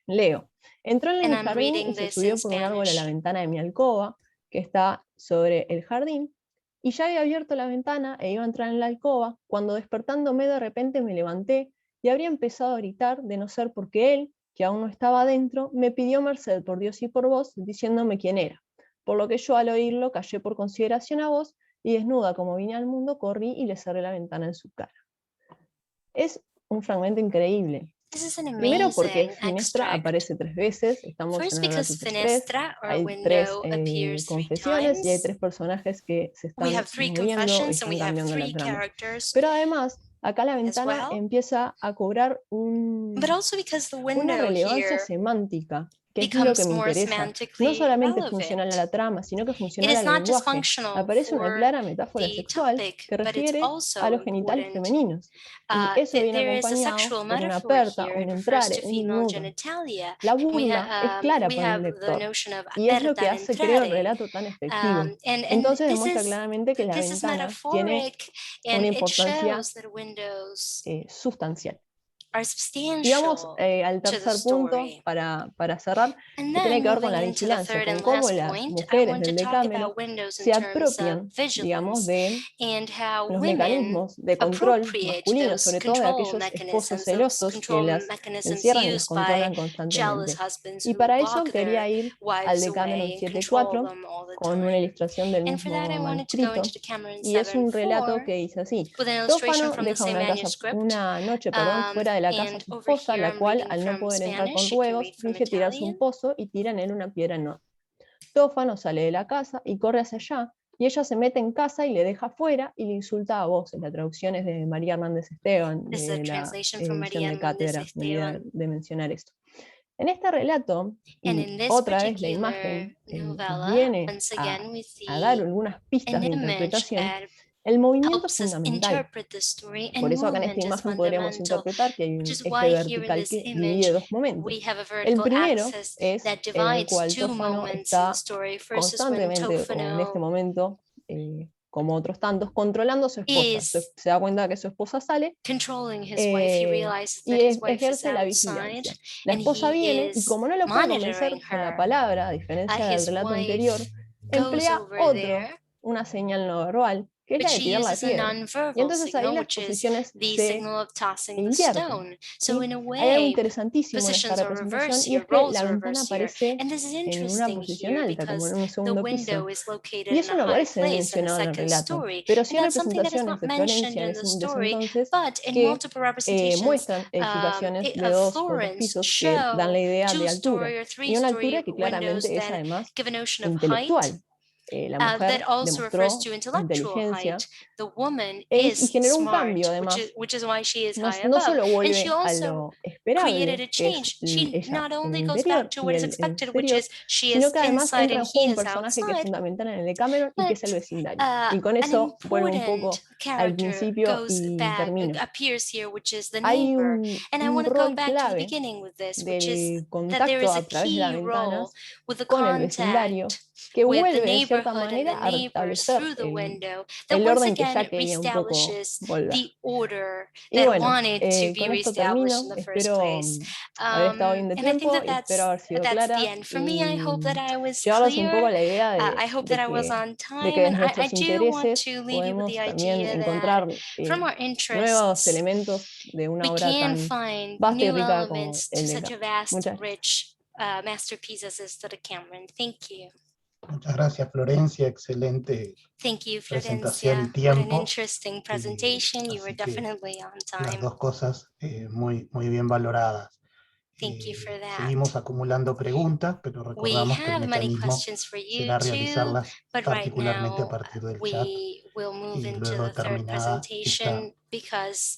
Leo. Entró en el jardín y se subió por un árbol a la ventana de mi alcoba, que está sobre el jardín, y ya había abierto la ventana e iba a entrar en la alcoba, cuando despertándome de repente me levanté y habría empezado a gritar, de no ser porque él, que aún no estaba adentro, me pidió merced por Dios y por vos, diciéndome quién era. Por lo que yo al oírlo callé por consideración a vos, y desnuda como vine al mundo, corrí y le cerré la ventana en su cara. Es un fragmento increíble. Primero porque Finestra aparece 3 veces, estamos en el relato 3, hay 3 confesiones y hay 3 personajes que se están moviendo y están cambiando la trama. Pero además, acá la ventana empieza a cobrar una relevancia semántica, que es lo que me interesa. No solamente funcional a la trama, sino que funcional al lenguaje. Aparece una clara metáfora sexual que refiere a los genitales femeninos. Y eso viene acompañado por una aperta, un entrare, un minuto. La burla es clara para el lector. Y es lo que hace, creo, el relato tan efectivo. Entonces demuestra claramente que la ventana tiene una importancia sustancial. Y vamos al tercer punto para cerrar, que tiene que ver con la vigilancia, con cómo las mujeres del Decameron se apropian, digamos, de los mecanismos de control masculino, sobre todo de aquellos esposos celosos que las encierran y las controlan constantemente. Y para eso quería ir al Decameron 7.4 con una ilustración del mismo manuscrito, y es un relato que dice así: Tófano deja una noche fuera de la casa a su esposa, la cual, al no poder entrar con ruegos, finge tirarse un pozo y tira en él una piedra enorme. Tófano sale de la casa y corre hacia allá, y ella se mete en casa y le deja fuera y le insulta a voces. La traducción es de María Hernández Esteban, de la edición de Cátedra, me olvidé de mencionar esto. En este relato, y otra vez la imagen viene a dar algunas pistas de interpretación. El movimiento es fundamental. Por eso acá en esta imagen podríamos interpretar que hay un eje vertical que divide 2 momentos. El primero es en el cual Tófano está constantemente, o en este momento, como otros tantos, controlando a su esposa. Se da cuenta que su esposa sale y ejerce la vigilancia. La esposa viene y, como no lo puede convencer con la palabra, a diferencia del relato anterior, emplea una señal no verbal, que es la de tirar la piedra. Y entonces ahí las posiciones se invierten. Hay algo interesantísimo en esta representación, y es que la ventana aparece en una posición alta, como en un segundo piso. Y eso no aparece mencionado en el relato, pero sí hay representaciones de Florencia en ese entonces que muestran edificaciones de 2 o 3 pisos que dan la idea de altura, y una altura que claramente es además intelectual. La mujer demostró inteligencia y generó un cambio, además. No solo vuelve a lo esperable, que es ella en el interior y el exterior, sino que además entra en juego un personaje que es fundamental en el Decameron y que es el vecindario. Y con eso vuelvo un poco al principio y termino. Hay un rol clave del contacto a través de la ventana con el vecindario, que vuelve de cierta manera a restablecer el orden que ya quería un poco volver. Y bueno, con esto termino. Espero haber estado bien de tiempo y espero haber sido clara y llevarlos un poco a la idea de que en nuestros intereses podemos también encontrar nuevos elementos de una obra tan vasta y rica como el Decameron. Muchas gracias. Muchas gracias, Florencia. Excelente presentación y tiempo. Las 2 cosas muy bien valoradas. Seguimos acumulando preguntas, pero recordamos que el mecanismo será realizarlas particularmente a partir del chat y luego terminada esta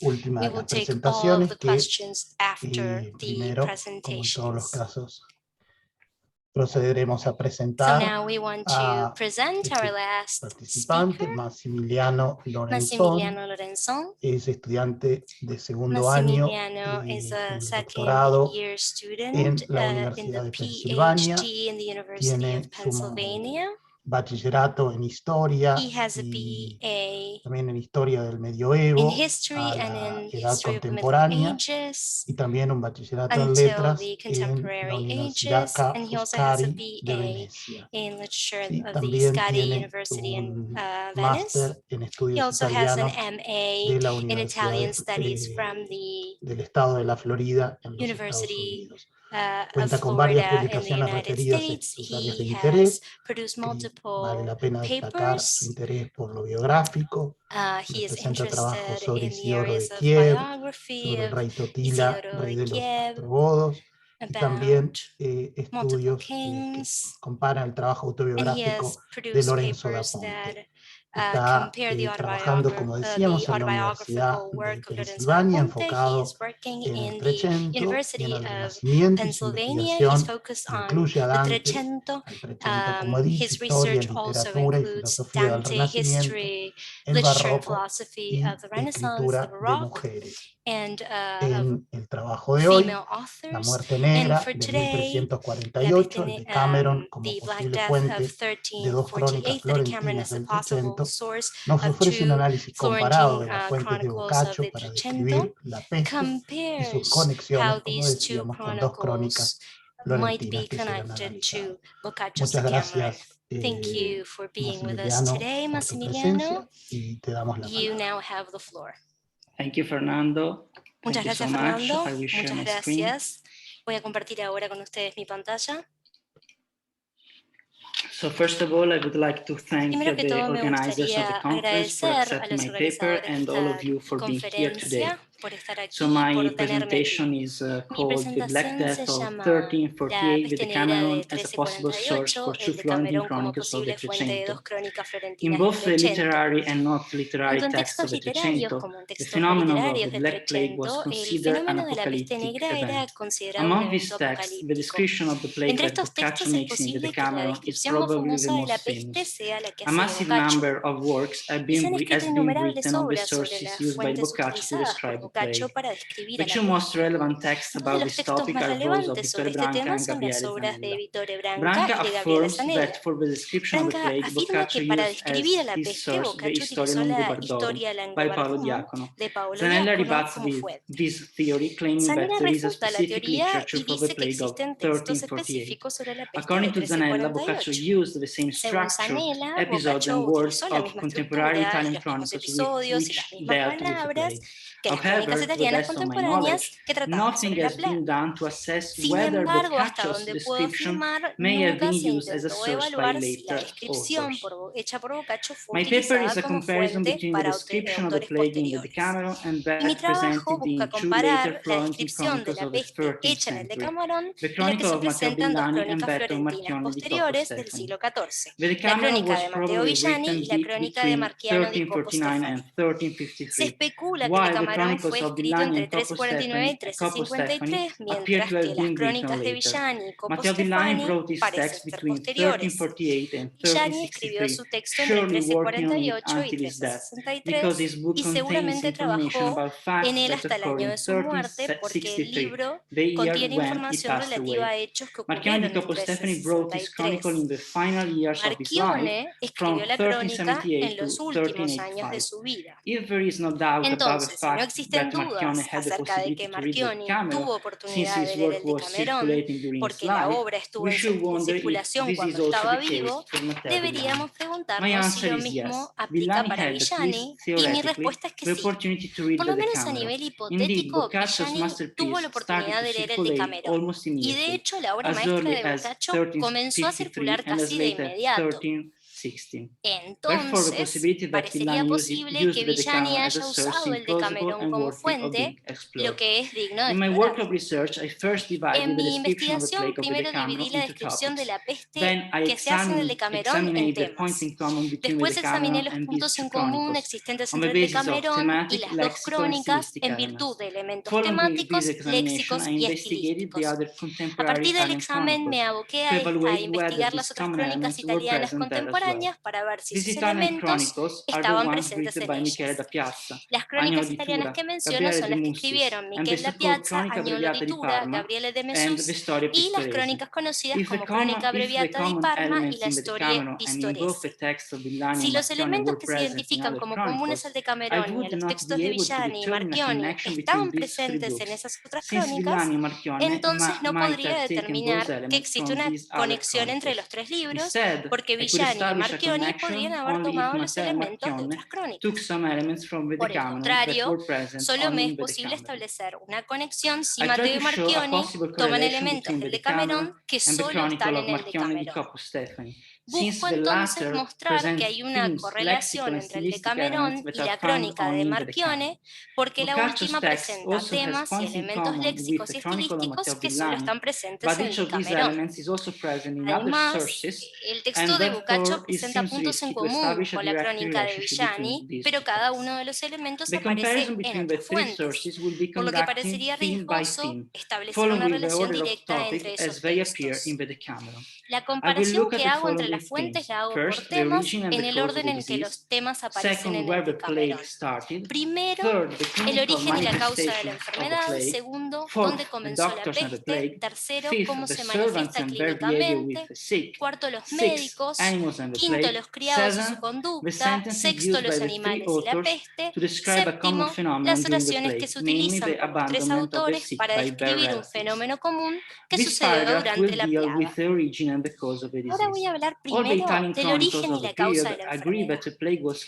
última de las presentaciones que primero, como en todos los casos, procederemos a presentar a participante, Massimiliano Lorenzon. Es estudiante de segundo año de doctorado en la Universidad de Pensilvania. Tiene su bachillerato en historia y también en historia del medioevo a la edad contemporánea, y también un bachillerato en letras en la Universidad Ca' Foscari de Venecia. Y también tiene un máster en estudios italianos de la Universidad del Estado de la Florida en los Estados Unidos. Cuenta con varias publicaciones referidas a sus áreas de interés. Vale la pena destacar su interés por lo biográfico. Presenta trabajos sobre Isidoro de Kiev, sobre el rey Totila, rey de los ostrogodos, y también estudios que comparan el trabajo autobiográfico de Lorenzo da Ponte. Está trabajando, como decíamos, en la Universidad de Pensilvania, enfocado en el Trecento y en el Renacimiento, y su investigación incluye a Dante, al Trecento, como he dicho, historia, literatura y filosofía del Renacimiento, el Barroco y escritura de mujeres. En el trabajo de hoy, La muerte negra, de 1348, el Decameron como posible fuente de dos crónicas florentinas del Trecento, nos ofrece un análisis comparado de las fuentes de Boccaccio para describir la peste y sus conexiones, como decíamos, con dos crónicas florentinas que serán analizadas. Muchas gracias, Massimiliano, por tu presencia, y te damos la palabra. Thank you, Fernando. Muchas gracias, Fernando. Muchas gracias. Voy a compartir ahora con ustedes mi pantalla. So first of all, I would like to thank the organizers of the conference for accepting my paper and all of you for being here today. So my presentation is called The Black Death of 1348, the Decameron as a possible source for two Florentine chronicles of the Trecento. In both the literary and not literary texts of the Trecento, the phenomenon of the Black Plague was considered an apocalyptic event. Among these texts, the description of the plague that Boccaccio makes in the Decameron is probably the most famous. A massive number of works has been written on the sources used by Boccaccio to describe the two most relevant texts about this topic are those of Vittore Branca and Gabriele Zanella. Branca affirms that for the description of the plague, Boccaccio used as his source the Historia Langobardorum by Paolo Diacono. Zanella rebuts this theory, claiming that there is a specific literature for the plague of 1348. According to Zanella, Boccaccio used the same structure, episodes and words of contemporary Italian chronicles which dealt with the plague. However, to the best of my knowledge, nothing has been done to assess whether Boccaccio's description may have been used as a source by later authors. My paper is a comparison between the description of the plague in the Decameron and that presented in two later Florentine chronicles of the 13th century, the Chronicle of Matteo Villani and that of Marchionne di Cocco Stefani. The Decameron was probably written between 1349 and 1353, while the Chronicles of Villani and Cocco Stefani appear to have been written later. Matteo Villani wrote his text between 1348 and 1363, surely working on it until his death, because his book contains information about facts that occurred in 1363, the year when he passed away. Marchionne di Cocco Stefani wrote his chronicle in the final years of his life, from 1378 to 1385. If there is no doubt about the fact that Marchionne had the possibility to read the Decameron, since his work was circulating during his life, we should wonder if this is also the case for Matteo Villani. My answer is yes. Villani had, at least theoretically, the opportunity to read the Decameron. Indeed, Boccaccio's masterpiece started to circulate almost immediately, as early as 1353 and as late as 1363. 16. Entonces, parecería posible que Villani haya usado el Decamerón como fuente, lo que es digno de explorar. En mi investigación, primero dividí la descripción de la peste que se hace en el Decamerón en temas. Después examiné los puntos en común existentes entre el Decamerón y las dos crónicas en virtud de elementos temáticos, léxicos y estilísticos. A partir del examen me aboqué a investigar las otras crónicas italianas contemporáneas para ver si sus elementos estaban presentes en ellas. Las crónicas italianas que menciono son las que escribieron Michele da Piazza, Agnolo di Tura, Gabriele de Mesús y las crónicas conocidas como Crónica Abbreviata di Parma y la Storie di Storesi. Si los elementos que se identifican como comunes al Decamerón y a los textos de Villani y Marchionni estaban presentes en esas otras crónicas, entonces no podría determinar que existe una conexión entre los tres libros, porque Villani y Marchionni podrían haber tomado los elementos de otras crónicas. Por el contrario, solo me es posible establecer una conexión si Matteo y Marchionni toman elementos del Decamerón que solo están en el Decamerón. Busco entonces mostrar que hay una correlación entre el Decamerón y la crónica de Marchionni, porque la última presenta temas y elementos léxicos y estilísticos que solo están presentes en el Decamerón. Además, el texto de Boccaccio presenta puntos en común con la crónica de Villani, pero cada uno de los elementos aparece en otras fuentes, por lo que parecería riesgoso establecer una relación directa entre esos textos. La comparación que hago entre las fuentes la hago por temas en el orden en que los temas aparecen en el Decamerón. Primero, el origen y la causa de la enfermedad. Segundo, dónde comenzó la peste. Tercero, cómo se manifiesta clínicamente. Cuarto, los médicos. Quinto, los criados y su conducta. Sexto, los animales y la peste. Séptimo, las oraciones que se utilizan por los tres autores para describir un fenómeno común que sucedió durante la plaga. Ahora voy a hablar primero del origen y la causa de la enfermedad.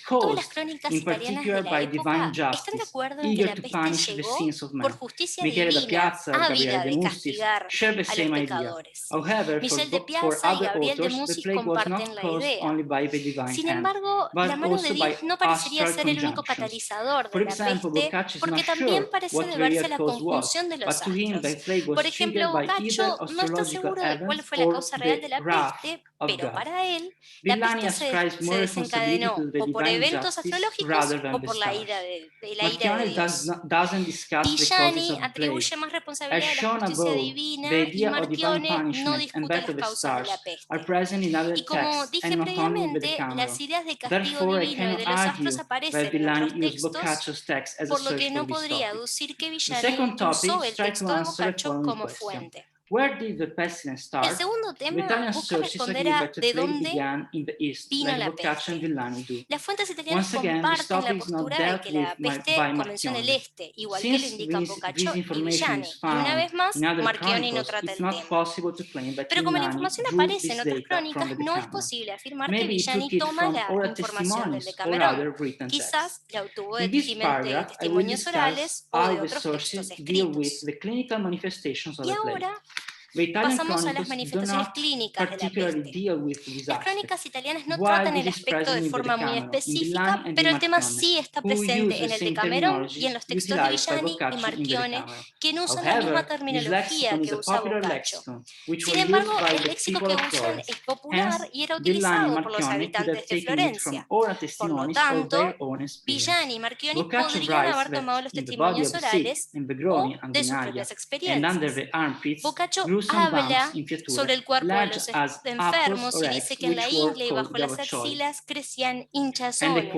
Todas las crónicas italianas de la época están de acuerdo en que la peste llegó por justicia divina, ávida de castigar a los pecadores. Michele de Piazza y Gabriele de Mesús comparten la idea. Sin embargo, la mano de Dios no parecería ser el único catalizador de la peste, porque también parece deberse a la conjunción de los astros. Por ejemplo, Boccaccio no está seguro de cuál fue la causa real de la peste, pero para él, la peste se desencadenó o por eventos astrológicos o por la ira de Dios. Villani atribuye más responsabilidad a la justicia divina y Marchionni no discute las causas de la peste. Y como dije previamente, las ideas de castigo divino y de los astros aparecen en otros textos, por lo que no podría aducir que Villani usó el texto de Boccaccio como fuente. El segundo tema busca responder a de dónde vino la peste. Las fuentes italianas comparten la postura de que la peste comenzó en el este, igual que lo indican Boccaccio y Villani. Y una vez más, Marchionni no trata el tema. Pero como la información aparece en otras crónicas, no es posible afirmar que Villani toma la información del Decamerón. Quizás la obtuvo de testimonios orales o de otros textos escritos. Y ahora pasamos a las manifestaciones clínicas de la peste. Las crónicas italianas no tratan el aspecto de forma muy específica, pero el tema sí está presente en el Decamerón y en los textos de Villani y Marchionni, que no usan la misma terminología que usa Boccaccio. Sin embargo, el léxico que usan es popular y era utilizado por los habitantes de Florencia. Por lo tanto, Villani y Marchionni podrían haber tomado los testimonios orales o de sus propias experiencias. Boccaccio habla sobre el cuerpo de los enfermos y dice que en la ingle y bajo las axilas crecían hinchazones,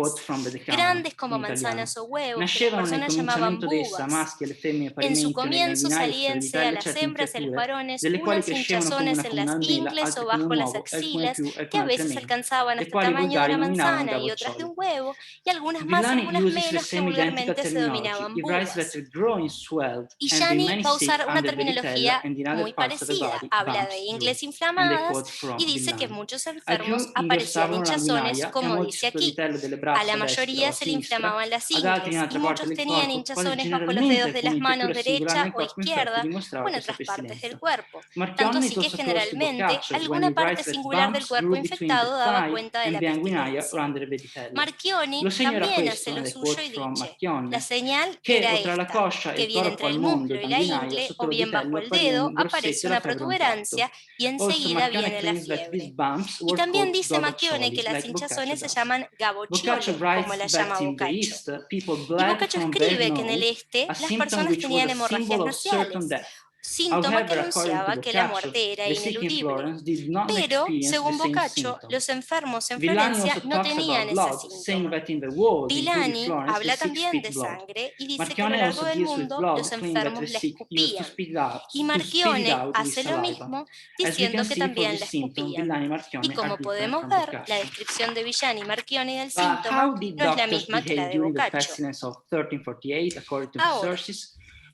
grandes como manzanas o huevos, que las personas llamaban bugas. En su comienzo salíanse a las hembras y a los varones unas hinchazones en las ingles o bajo las axilas, que a veces alcanzaban hasta el tamaño de una manzana y otras de un huevo, y algunas más y algunas menos, que vulgarmente se denominaban bugas. Villani va a usar una terminología muy parecida, parecida. Habla de ingles inflamadas y dice que muchos enfermos aparecían hinchazones, como dice aquí. A la mayoría se le inflamaban las ingles y muchos tenían hinchazones bajo los dedos de las manos derecha o izquierda o en otras partes del cuerpo. Tanto así que generalmente alguna parte singular del cuerpo infectado daba cuenta de la pestilencia. Marchioni también hace lo suyo y dice: la señal era esta, que bien entre el muslo y la ingle, o bien bajo el dedo, aparece una protuberancia y enseguida viene la fiebre. Y también dice Marchioni que las hinchazones se llaman gabocciole, como la llama Boccaccio. Y Boccaccio escribe que en el este las personas tenían hemorragias nasales, síntoma que anunciaba que la muerte era ineludible. Pero, según Boccaccio, los enfermos en Florencia no tenían esa síntoma. Villani habla también de sangre y dice que a lo largo del mundo los enfermos la escupían. Y Marchioni hace lo mismo, diciendo que también la escupían. Y como podemos ver, la descripción de Villani y Marchioni del síntoma no es la misma que la de Boccaccio. Ahora,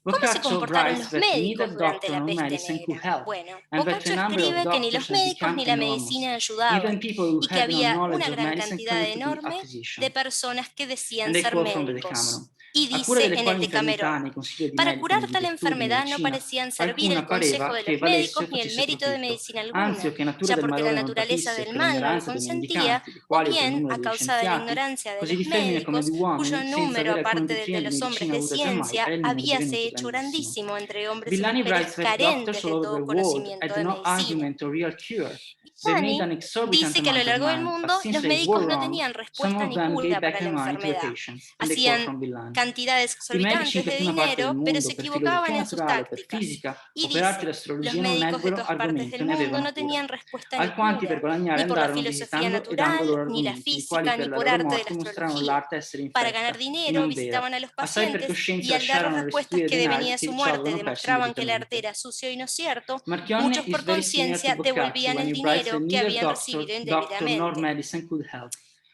¿cómo se comportaron los médicos durante la peste negra? Bueno, Boccaccio escribe que ni los médicos ni la medicina ayudaban y que había una gran cantidad enorme de personas que decían ser médicos. Y dice en el Decamerón: para curar tal enfermedad no parecían servir el consejo de los médicos ni el mérito de medicina alguna, ya porque la naturaleza del mal no lo consentía, o bien a causa de la ignorancia de los médicos, cuyo número, aparte del de los hombres de ciencia, habíase hecho grandísimo entre hombres y mujeres carentes de todo conocimiento de medicina. Villani dice que a lo largo del mundo los médicos no tenían respuesta ni cura para la enfermedad. Hacían cantidades exorbitantes de dinero, pero se equivocaban en sus tácticas. Y dice: los médicos de todas partes del mundo no tenían respuesta ni cura, ni por la filosofía natural, ni la física, ni por arte de la astrología. Para ganar dinero visitaban a los pacientes y al dar las respuestas que de venida su muerte demostraban que el arte era sucio y no cierto, muchos por conciencia devolvían el dinero que habían recibido indebidamente.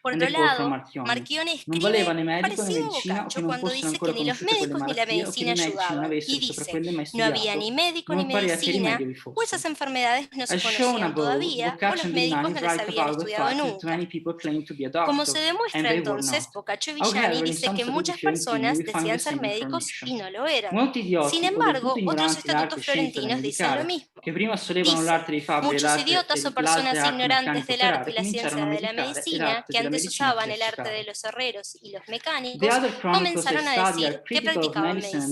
Por otro lado, Marchioni escribe parecido a Boccaccio cuando dice que ni los médicos ni la medicina ayudaban, y dice: no había ni médico ni medicina, o esas enfermedades no se conocían todavía, o los médicos no las habían estudiado nunca. Como se demuestra entonces, Boccaccio y Villani dicen que muchas personas decían ser médicos y no lo eran. Sin embargo, otros estatutos florentinos dicen lo mismo. Dice: muchos idiotas o personas ignorantes del arte y la ciencia de la medicina, que antes usaban el arte de los herreros y los mecánicos, comenzaron a decir que practicaban medicina.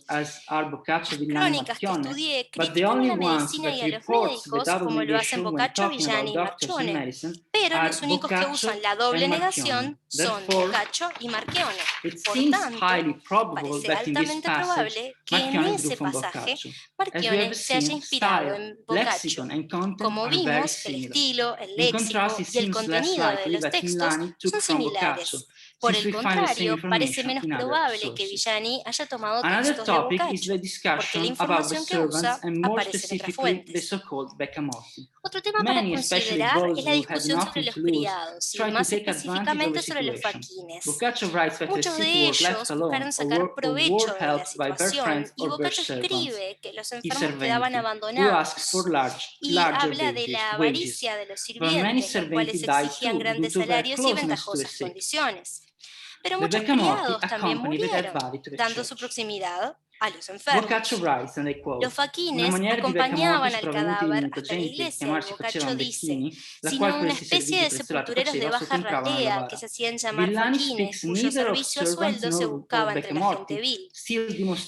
Las crónicas que estudié critican a la medicina y a los médicos, como lo hacen Boccaccio, Villani y Marchioni, pero los únicos que usan la doble negación son Boccaccio y Marchioni. Por tanto, parece altamente probable que en ese pasaje Marchioni se haya inspirado en Boccaccio. Como vimos, el estilo, el léxico y el contenido de los textos son similares. Por el contrario, parece menos probable que Villani haya tomado textos de Boccaccio, porque la información que usa aparece en otras fuentes. Otro tema para considerar es la discusión sobre los criados, y más específicamente sobre los faquines. Muchos de ellos buscaron sacar provecho de la situación, y Boccaccio escribe que los enfermos quedaban abandonados, y habla de la avaricia de los sirvientes, los cuales exigían grandes salarios y ventajosas condiciones. Pero muchos criados también murieron, dando su proximidad a los enfermos. Los faquines acompañaban al cadáver hasta la iglesia, y Boccaccio dice: sino una especie de sepultureros de baja ralea que se hacían llamar faquines, cuyo servicio a sueldo se buscaba entre la gente vil.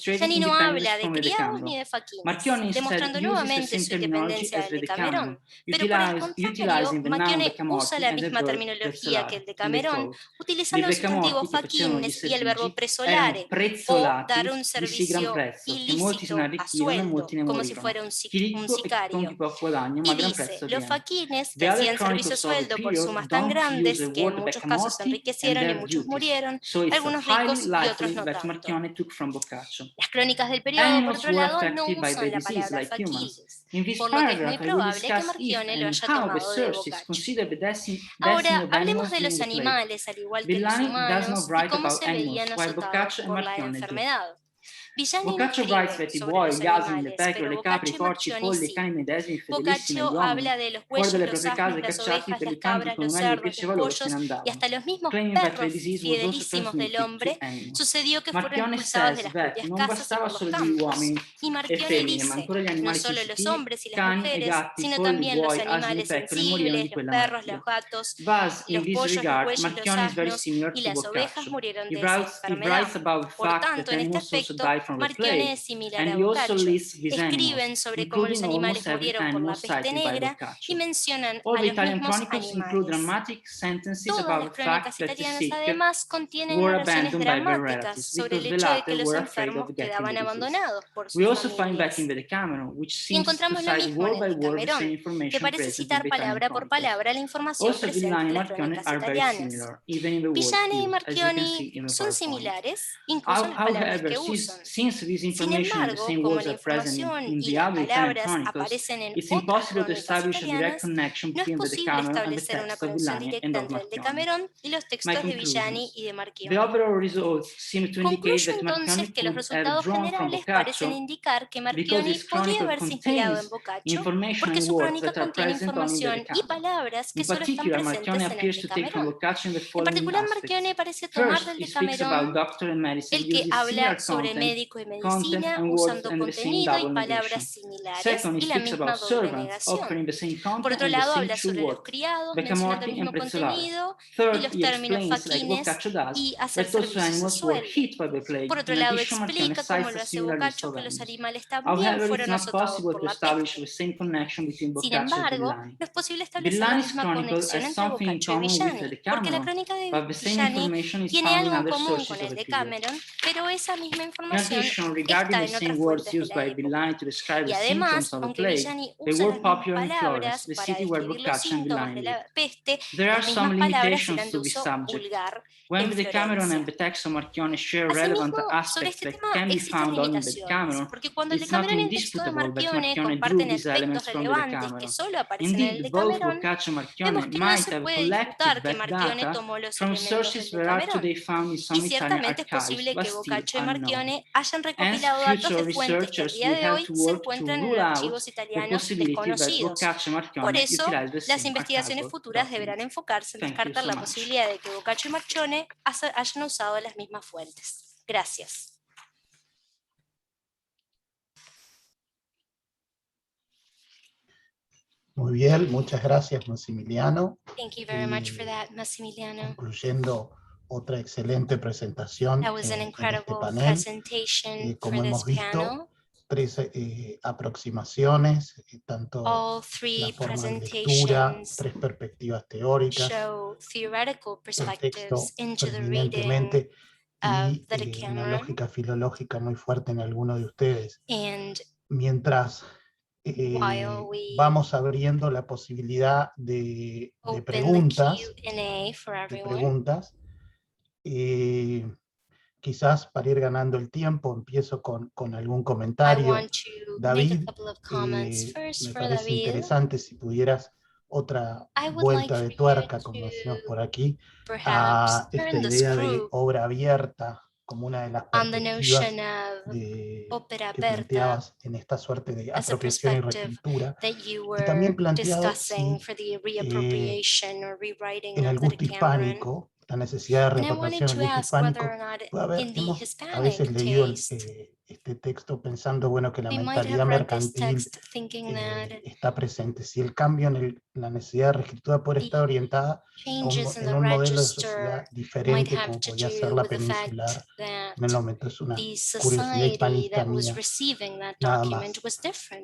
Villani no habla de criados ni de faquines, demostrando nuevamente su independencia del Decamerón, pero por el contrario, Marchioni usa la misma terminología que el Decamerón, utilizando el sustantivo faquines y el verbo presolare, o dar un servicio ilícito a sueldo, como si fuera un sicario. Y dice: los faquines que hacían servicio a sueldo por sumas tan grandes que en muchos casos se enriquecieron y muchos murieron, algunos ricos y otros no tanto. Las crónicas del periodo, por otro lado, no usan la palabra faquines, por lo que es muy probable que Marchioni lo haya tomado de Boccaccio. Ahora, hablemos de los animales, al igual que los humanos, y cómo se veían azotados por la enfermedad. Boccaccio writes that i buoi, gli asini, le pecore, le capre, i porci, i polli, i cani medesimi, fedelissimi agli uomini, fuori dalle proprie case cacciati per i campi con un aglio piaceva loro se ne andavano. Claiming that the disease was also transmitted to animals. Marchione says that non bastava solo gli uomini e femmine, ma ancora gli animali sensitivi, cani e gatti, polli, buoi, asini e pecore morivano di quella malattia. Thus, in this regard, Marchione is very similar to Boccaccio. He writes about the fact that animals also die from the plague, and he also lists these animals, including almost every animal cited by Boccaccio. All the Italian chronicles include dramatic sentences about the fact that the sick were abandoned by their relatives because the latter were afraid of getting the disease. We also find that in the Decameron, which seems to cite word by word the same information present in the Italian chronicles. Also, Villani and Marchione are very similar, even in the words used, as you can see in the PowerPoint. However, since this information and the same words are present in the other Italian chronicles, it's impossible to establish a direct connection between the Decameron and the text of Villani and of Marchione. My conclusions. The overall results seem to indicate that Marchione could have drawn from Boccaccio because his chronicle contains information and words that are present only in the Decameron. In particular, Marchione appears to take from Boccaccio in the following aspects. First, he speaks about doctor and medicine using similar content and words and the same double negation. Second, he speaks about servants offering the same content and the same true words, Becamorti and Prezzolaro. Third, he explains, like Boccaccio does, that also animals were hit by the plague. In addition, Marchione cites a similar list of animals. However, it's not possible to establish the same connection between Boccaccio and Villani. Villani's chronicle has something in common with the Decameron, but the same information is found in other sources of the period. In addition, regarding the same words used by Villani to describe the symptoms of the plague, they were popular in Florence, the city where Boccaccio and Villani lived. There are some limitations to this subject. When the Decameron and the text of Marchione share relevant aspects that can be found only in the Decameron, it's not indisputable that Marchione drew these elements from the Decameron. Indeed, both Boccaccio and Marchione might have collected that data from sources that are today found in some Italian archives, but still unknown. Hence, future researchers will have to work to rule out the possibility that Boccaccio and Marchione utilize the same archival documents. Thank you so much. De que Boccaccio y Marchione hayan usado las mismas fuentes. Gracias. Muy bien, muchas gracias, Massimiliano. Thank you very much for that, Massimiliano. Concluyendo otra excelente presentación en este panel. Como hemos visto, tres aproximaciones, tanto la forma de lectura, tres perspectivas teóricas, el texto pertinentemente y una lógica filológica muy fuerte en alguno de ustedes. Mientras vamos abriendo la posibilidad de preguntas, quizás para ir ganando el tiempo, empiezo con algún comentario. David, me parece interesante si pudieras otra vuelta de tuerca, como decimos por aquí, a esta idea de obra abierta como una de las perspectivas que planteabas en esta suerte de apropiación y reescritura, y también planteado en el gusto hispánico, la necesidad de repatriación en el gusto hispánico. Hemos a veces leído este texto pensando, bueno, que la mentalidad mercantil está presente. Si el cambio en la necesidad de reescritura puede estar orientada en un modelo de sociedad diferente, como podía ser la peninsular en el momento, es una curiosidad hispanista mía, nada más.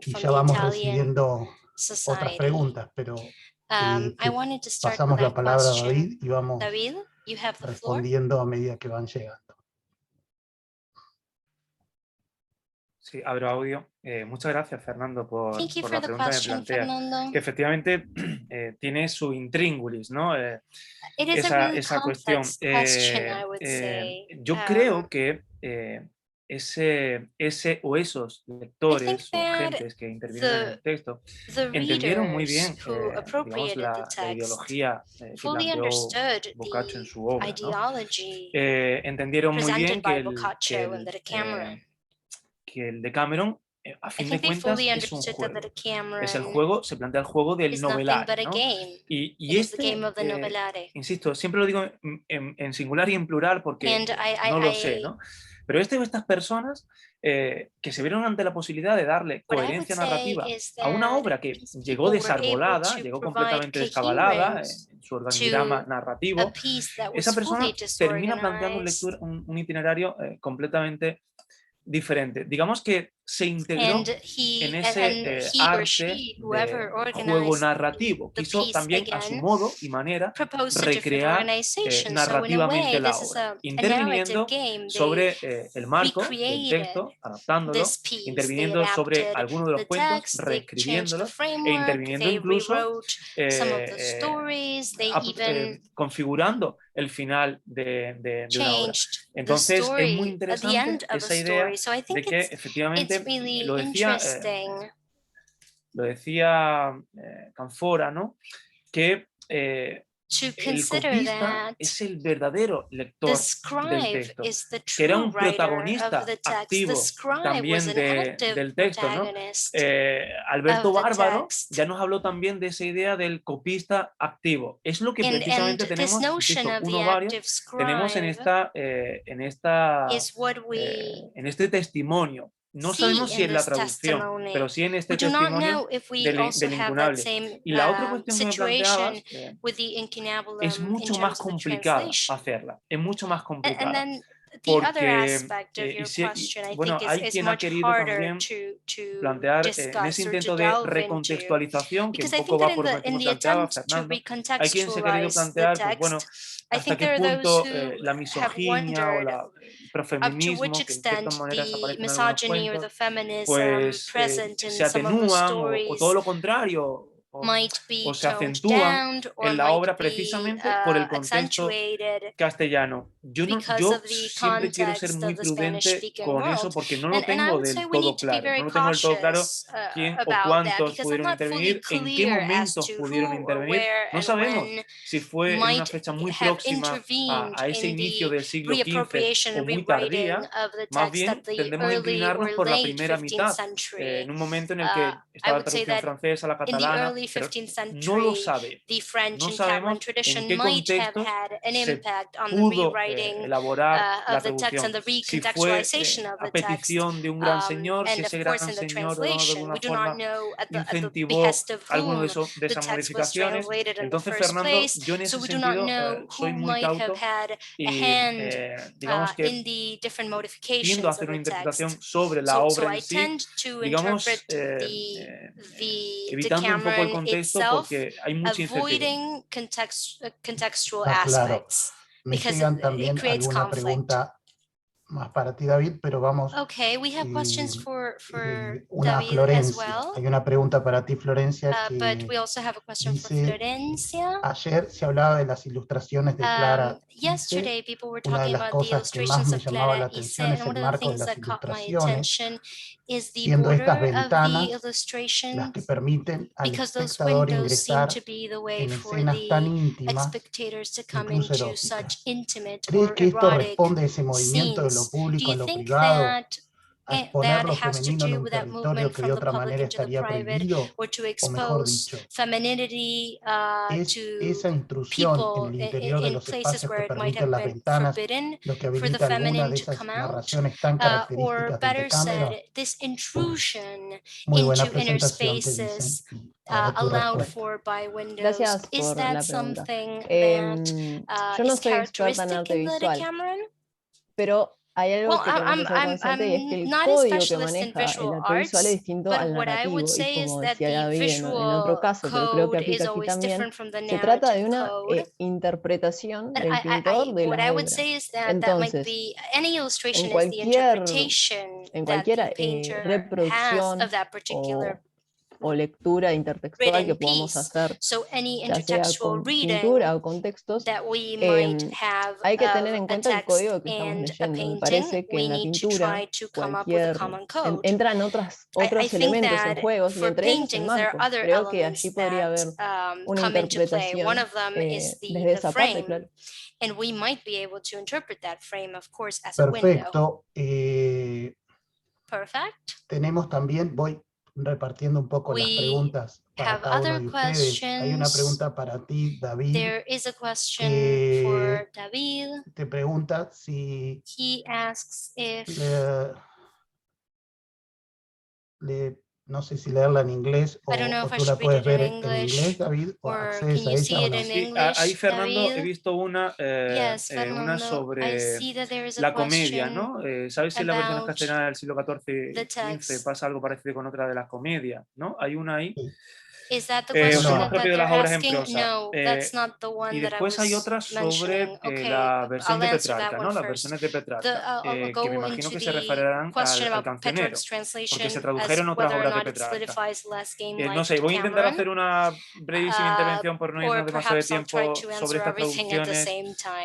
Y ya vamos recibiendo otras preguntas, pero pasamos la palabra a David y vamos respondiendo a medida que van llegando. Sí, abro audio. Muchas gracias, Fernando, por la pregunta que plantea. Que efectivamente tiene su intríngulis, ¿no? Esa cuestión. Yo creo que ese o esos lectores o gentes que intervienen en el texto entendieron muy bien digamos, la ideología que planteó Boccaccio en su obra, ¿no? Entendieron muy bien que el Decameron, a fin de cuentas, es un juego. Es el juego, se plantea el juego del novelare, ¿no? Y este, insisto, siempre lo digo en singular y en plural porque no lo sé, ¿no? Pero estas personas que se vieron ante la posibilidad de darle coherencia narrativa a una obra que llegó desarbolada, llegó completamente descabalada en su organigrama narrativo, esa persona termina planteando un itinerario completamente diferente. Digamos que se integró en ese arte de juego narrativo. Quiso también a su modo y manera recrear narrativamente la obra, interviniendo sobre el marco del texto, adaptándolo, interviniendo sobre algunos de los cuentos, reescribiéndolos e interviniendo incluso configurando el final de una obra. Entonces es muy interesante esa idea de que efectivamente lo decía Canfora, ¿no? Que el copista es el verdadero lector del texto, que era un protagonista activo también del texto, ¿no? Alberto Bárbaro ya nos habló también de esa idea del copista activo. Es lo que precisamente tenemos, insisto, tenemos en este testimonio. No sabemos si en la traducción, pero sí en este testimonio del incunable. Y la otra cuestión que me planteabas es mucho más complicada hacerla, es mucho más complicada. Porque, bueno, hay quien ha querido también plantear en ese intento de recontextualización, que un poco va por donde planteaba Fernando, hay quien se ha querido plantear, pues, bueno, hasta qué punto la misoginia o el profeminismo, que en ciertas maneras aparecen en algunos cuentos, pues se atenúan o todo lo contrario, o se acentúan en la obra precisamente por el contexto castellano. Yo siempre quiero ser muy prudente con eso porque no lo tengo del todo claro. No lo tengo del todo claro quién o cuántos pudieron intervenir, en qué momentos pudieron intervenir. No sabemos si fue en una fecha muy próxima a ese inicio del siglo XV o muy tardía. Más bien tendemos a inclinarnos por la primera mitad, en un momento en el que estaba la traducción francesa, la catalana, pero no lo sabe. No sabemos en qué contexto se pudo elaborar la traducción. Si fue a petición de un gran señor, si ese gran señor de alguna forma incentivó alguna de esas modificaciones. Entonces, Fernando, yo en ese sentido soy muy cauto y digamos que tiendo a hacer una interpretación sobre la obra en sí, digamos, evitando un poco el contexto porque hay mucha incertidumbre. Claro. Me llegan también alguna pregunta más para ti, David, pero vamos. Una Florencia. Hay una pregunta para ti, Florencia, que dice, ayer se hablaba de las ilustraciones de Clara. Una de las cosas que más me llamaba la atención es el marco de las ilustraciones, siendo estas ventanas las que permiten al espectador ingresar en escenas tan íntimas, incluso eróticas. ¿Crees que esto responde a ese movimiento de lo público a lo privado, a exponer lo femenino en un territorio que de otra manera estaría prohibido? O mejor dicho, ¿es esa intrusión en el interior de los espacios que permiten las ventanas lo que habilita alguna de esas narraciones tan características del Decameron? Muy buena presentación, te dicen. Gracias por la pregunta. Yo no soy experta en arte visual, pero hay algo que tenemos que ser consciente y es que el código que maneja el arte visual es distinto al narrativo y como decía David en otro caso, pero creo que aplica aquí también, se trata de una interpretación del pintor de la obra. Entonces, en cualquier reproducción o lectura intertextual que podamos hacer, ya sea con pintura o con textos, hay que tener en cuenta el código que estamos leyendo. Me parece que en la pintura entran otros elementos en juegos y entre ellos el marco. Creo que allí podría haber una interpretación desde esa parte, claro. Perfecto. Tenemos también, voy repartiendo un poco las preguntas para cada uno de ustedes. Hay una pregunta para ti, David, que te pregunta si no sé si leerla en inglés o tú la puedes ver en inglés, David, o accedes a ella o no. Sí, ahí, Fernando, he visto una sobre la comedia, ¿no? ¿Sabes si en la versión castellana del siglo XIV-XV pasa algo parecido con otra de las comedias, ¿no? Hay una ahí. Más propio de las obras en prosa. Y después hay otra sobre la versión de Petrarca, ¿no? Las versiones de Petrarca, que me imagino que se referirán al cancionero, porque se tradujeron otras obras de Petrarca. No sé, voy a intentar hacer una brevísima intervención por no irnos demasiado de tiempo sobre estas traducciones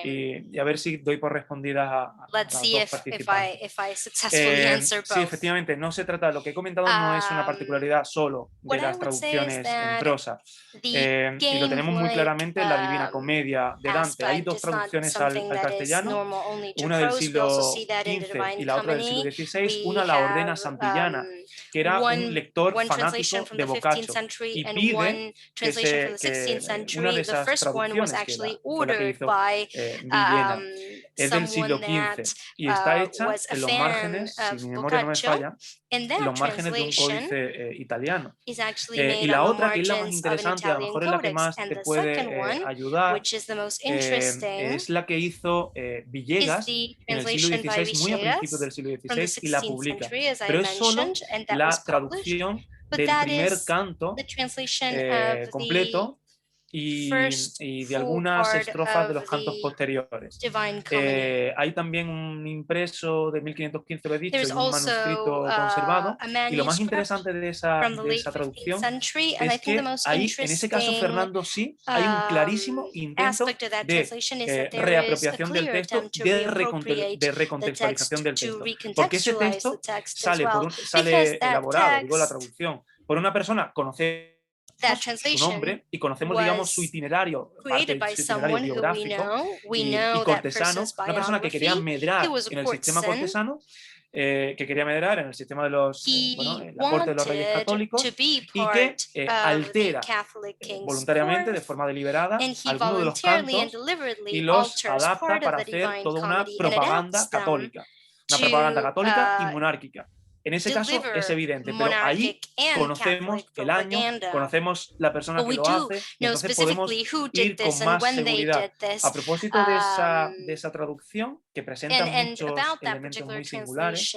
y a ver si doy por respondidas a las dos participantes. Sí, efectivamente, no se trata, lo que he comentado no es una particularidad solo de las traducciones en prosa. Y lo tenemos muy claramente en la Divina Comedia de Dante. Hay dos traducciones al castellano, una del siglo XV y la otra del siglo XVI. Una la ordena Santillana, que era un lector fanático de Boccaccio, y pide que una de esas traducciones, que fue la que hizo Villena, es del siglo XV y está hecha en los márgenes, si mi memoria no me falla, en los márgenes de un códice italiano. Y la otra, que es la más interesante, a lo mejor es la que más te puede ayudar, es la que hizo Villegas en el siglo XVI, muy a principios del siglo XVI, y la publica. Pero es solo la traducción del primer canto completo y de algunas estrofas de los cantos posteriores. Hay también un impreso de 1515, lo he dicho, y un manuscrito conservado, y lo más interesante de esa traducción es que ahí, en ese caso, Fernando, sí, hay un clarísimo intento de reapropiación del texto, de recontextualización del texto, porque ese texto sale elaborado, digo, la traducción, por una persona conocida su nombre y conocemos, digamos, su itinerario, parte de su itinerario biográfico y cortesano, una persona que quería medrar en el sistema cortesano, que quería medrar en el sistema de los, la corte de los reyes católicos, y que altera voluntariamente, de forma deliberada, algunos de los cantos y los adapta para hacer toda una propaganda católica y monárquica. En ese caso es evidente, pero ahí conocemos el año, conocemos la persona que lo hace, y entonces podemos ir con más seguridad. A propósito de esa traducción, que presenta muchos elementos muy singulares,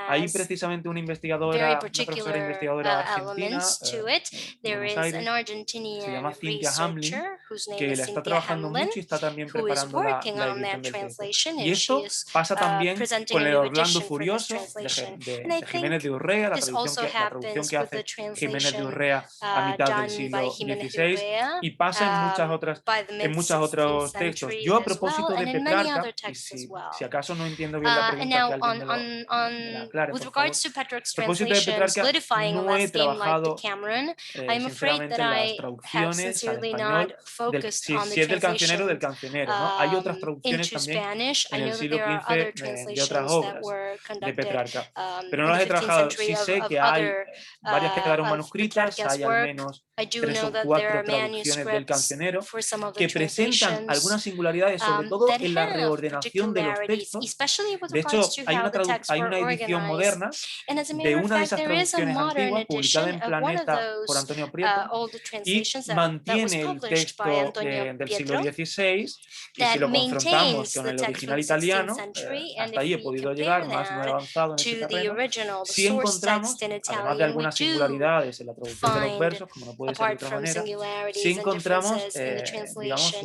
hay precisamente una profesora investigadora argentina, de Buenos Aires, se llama Cynthia Hamlin, que la está trabajando mucho y está también preparando la edición del texto. Y esto pasa también con el Orlando Furioso de Jiménez de Urrea, la traducción que hace Jiménez de Urrea a mitad del siglo XVI, y pasa en muchos otros textos. Yo, a propósito de Petrarca, y si acaso no entiendo bien la pregunta, que alguien me la aclare, por favor. A propósito de Petrarca, no he trabajado sinceramente en las traducciones al español, si es del cancionero, ¿no? Hay otras traducciones también en el siglo XV de otras obras de Petrarca, pero no las he trabajado. Sí sé que hay varias que quedaron manuscritas, hay al menos 3 o 4 traducciones del cancionero que presentan algunas singularidades, sobre todo en la reordenación de los textos. De hecho, hay una edición moderna de una de esas traducciones antiguas, publicada en Planeta por Antonio Prieto, y mantiene el texto del siglo XVI, y si lo confrontamos con el original italiano, hasta ahí he podido llegar, más no he avanzado en ese terreno, si encontramos, además de algunas singularidades en la traducción de los versos, como no puede ser de otra manera, si encontramos, digamos,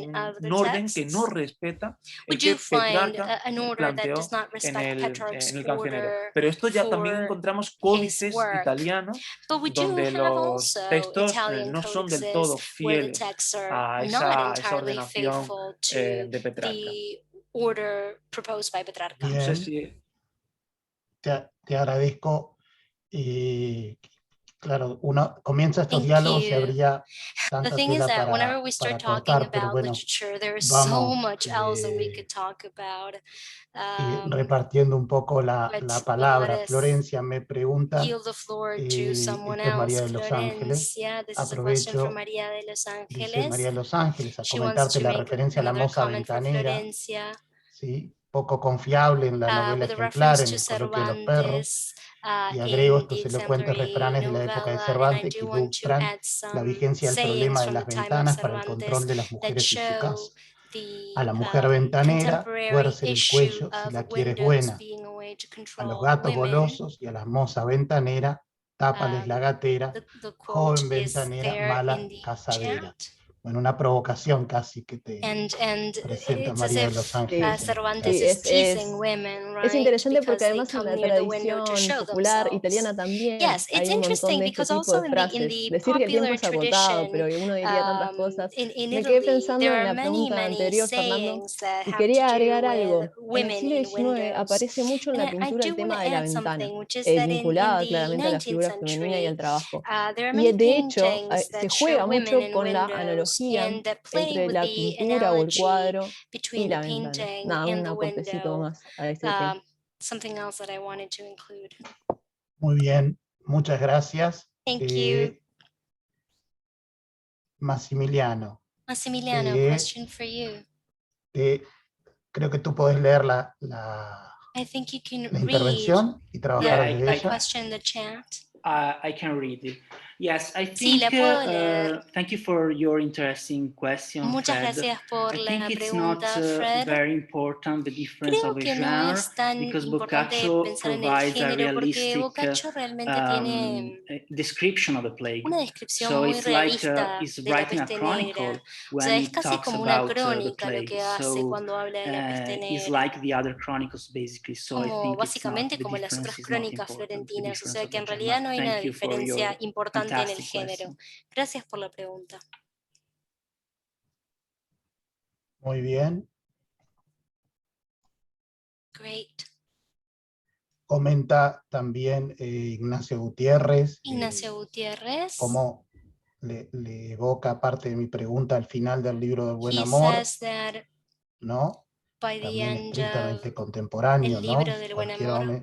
un orden que no respeta el que Petrarca planteó en el cancionero. Pero esto ya también encontramos códices italianos donde los textos no son del todo fieles a esa ordenación de Petrarca. Bien. No sé si... te agradezco. Claro, uno comienza estos diálogos y habría tanta tela para cortar, pero bueno, vamos repartiendo un poco la palabra. Florencia me pregunta, esto es María de Los Ángeles, aprovecho, dice María de Los Ángeles, a comentarte la referencia a la moza ventanera, ¿sí? Poco confiable en la novela ejemplar, en el coloquio de los perros, y agrego estos elocuentes refranes de la época de Cervantes que ilustran la vigencia del problema de las ventanas para el control de las mujeres y su casa. A la mujer ventanera, tuerce el cuello si la quieres buena. A los gatos golosos y a las mozas ventanera, tápales la gatera, joven ventanera, mala casadera. Bueno, una provocación casi que te presenta María de Los Ángeles. Es interesante porque además en la tradición popular italiana también hay un montón de este tipo de frases. Decir que el tiempo es agotado, pero que uno diría tantas cosas. Me quedé pensando en la pregunta anterior, Fernando, y quería agregar algo. En el siglo XIX aparece mucho en la pintura el tema de la ventana, vinculada claramente a la figura femenina y al trabajo. Y de hecho se juega mucho con la analogía entre la pintura o el cuadro y la ventana. Nada, un aportecito más a este tema. Muy bien, muchas gracias. Massimiliano, question for you. Creo que tú podés leer la intervención y trabajar desde ella. I can read it. Yes, I think, thank you for your interesting question, Muchas Fred. gracias por I la think it's pregunta, not Fred. very important, the difference Creo of a que no genre, es tan because importante Boccaccio pensar en el provides a género, porque realistic Boccaccio realmente tiene description of the plague. una descripción So muy it's like realista he's de la writing a peste chronicle negra. O when sea, he es casi talks como una about the crónica lo plague. que hace So cuando habla de la peste it's negra. like the other chronicles, basically. So I Como think it's not, básicamente the como las difference otras is not crónicas important, the florentinas, o difference sea of que en the realidad genre. no hay una Thank you for diferencia your importante en el fantastic género. question. Gracias por la pregunta. Muy bien. Great. Comenta también Ignacio Gutiérrez. Ignacio Gutiérrez. Cómo le evoca parte de mi pregunta al final del libro del Buen Amor, ¿no? También estrictamente contemporáneo, ¿no? Cualquier hombre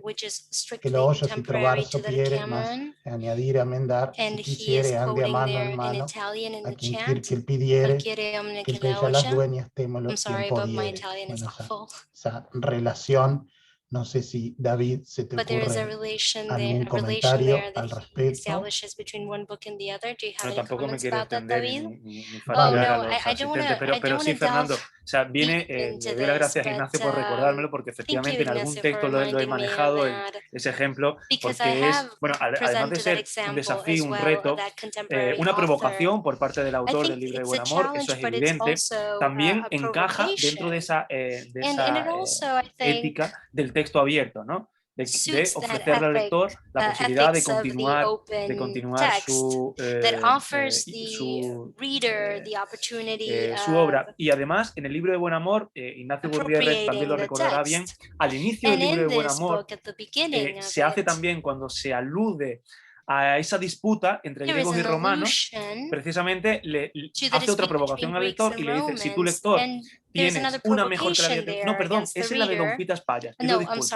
que lo oyes y trovar sopiere, más añadir amendar, si quisiere ande a mano en mano, a quien quiere que él pidiere, que pella las dueñas, témolo tiempo diere. Bueno, esa relación, no sé si David se te ocurre algún comentario al respecto. No, tampoco me quiero extender ni fastidiar a los asistentes, pero sí, Fernando, o sea, viene, le doy las gracias a Ignacio por recordármelo, porque efectivamente en algún texto lo he manejado ese ejemplo, porque es, bueno, además de ser un desafío, un reto, una provocación por parte del autor del libro de Buen Amor, eso es evidente, también encaja dentro de esa ética del texto abierto, ¿no? De ofrecerle al lector la posibilidad de continuar su obra. Y además, en el libro de Buen Amor, Ignacio Gutiérrez también lo recordará bien, al inicio del libro de Buen Amor, se hace también cuando se alude a esa disputa entre griegos y romanos, precisamente le hace otra provocación al lector y le dice, si tu lector tienes una mejor que la de... No, perdón, esa es la de Don Pitas Payas. Pido disculpas.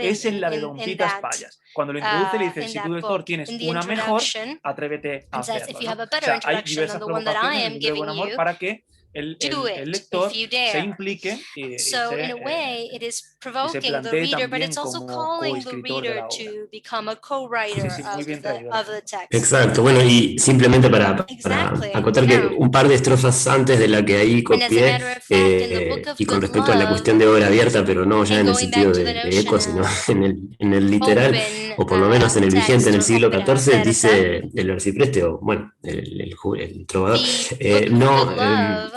Esa es la de Don Pitas Payas. Cuando lo introduce le dice, si tu lector tienes una mejor, atrévete a hacerlo, ¿no? O sea, hay diversas provocaciones en el libro de Buen Amor para que el lector se implique y se plantee también como coescritor de la obra. Sí, muy bien traído. Exacto, bueno, y simplemente para acotar que un par de estrofas antes de la que ahí copié, y con respecto a la cuestión de obra abierta, pero no ya en el sentido de eco, sino en el literal, o por lo menos en el vigente, en el siglo XIV, dice el arcipreste, o bueno, el trovador,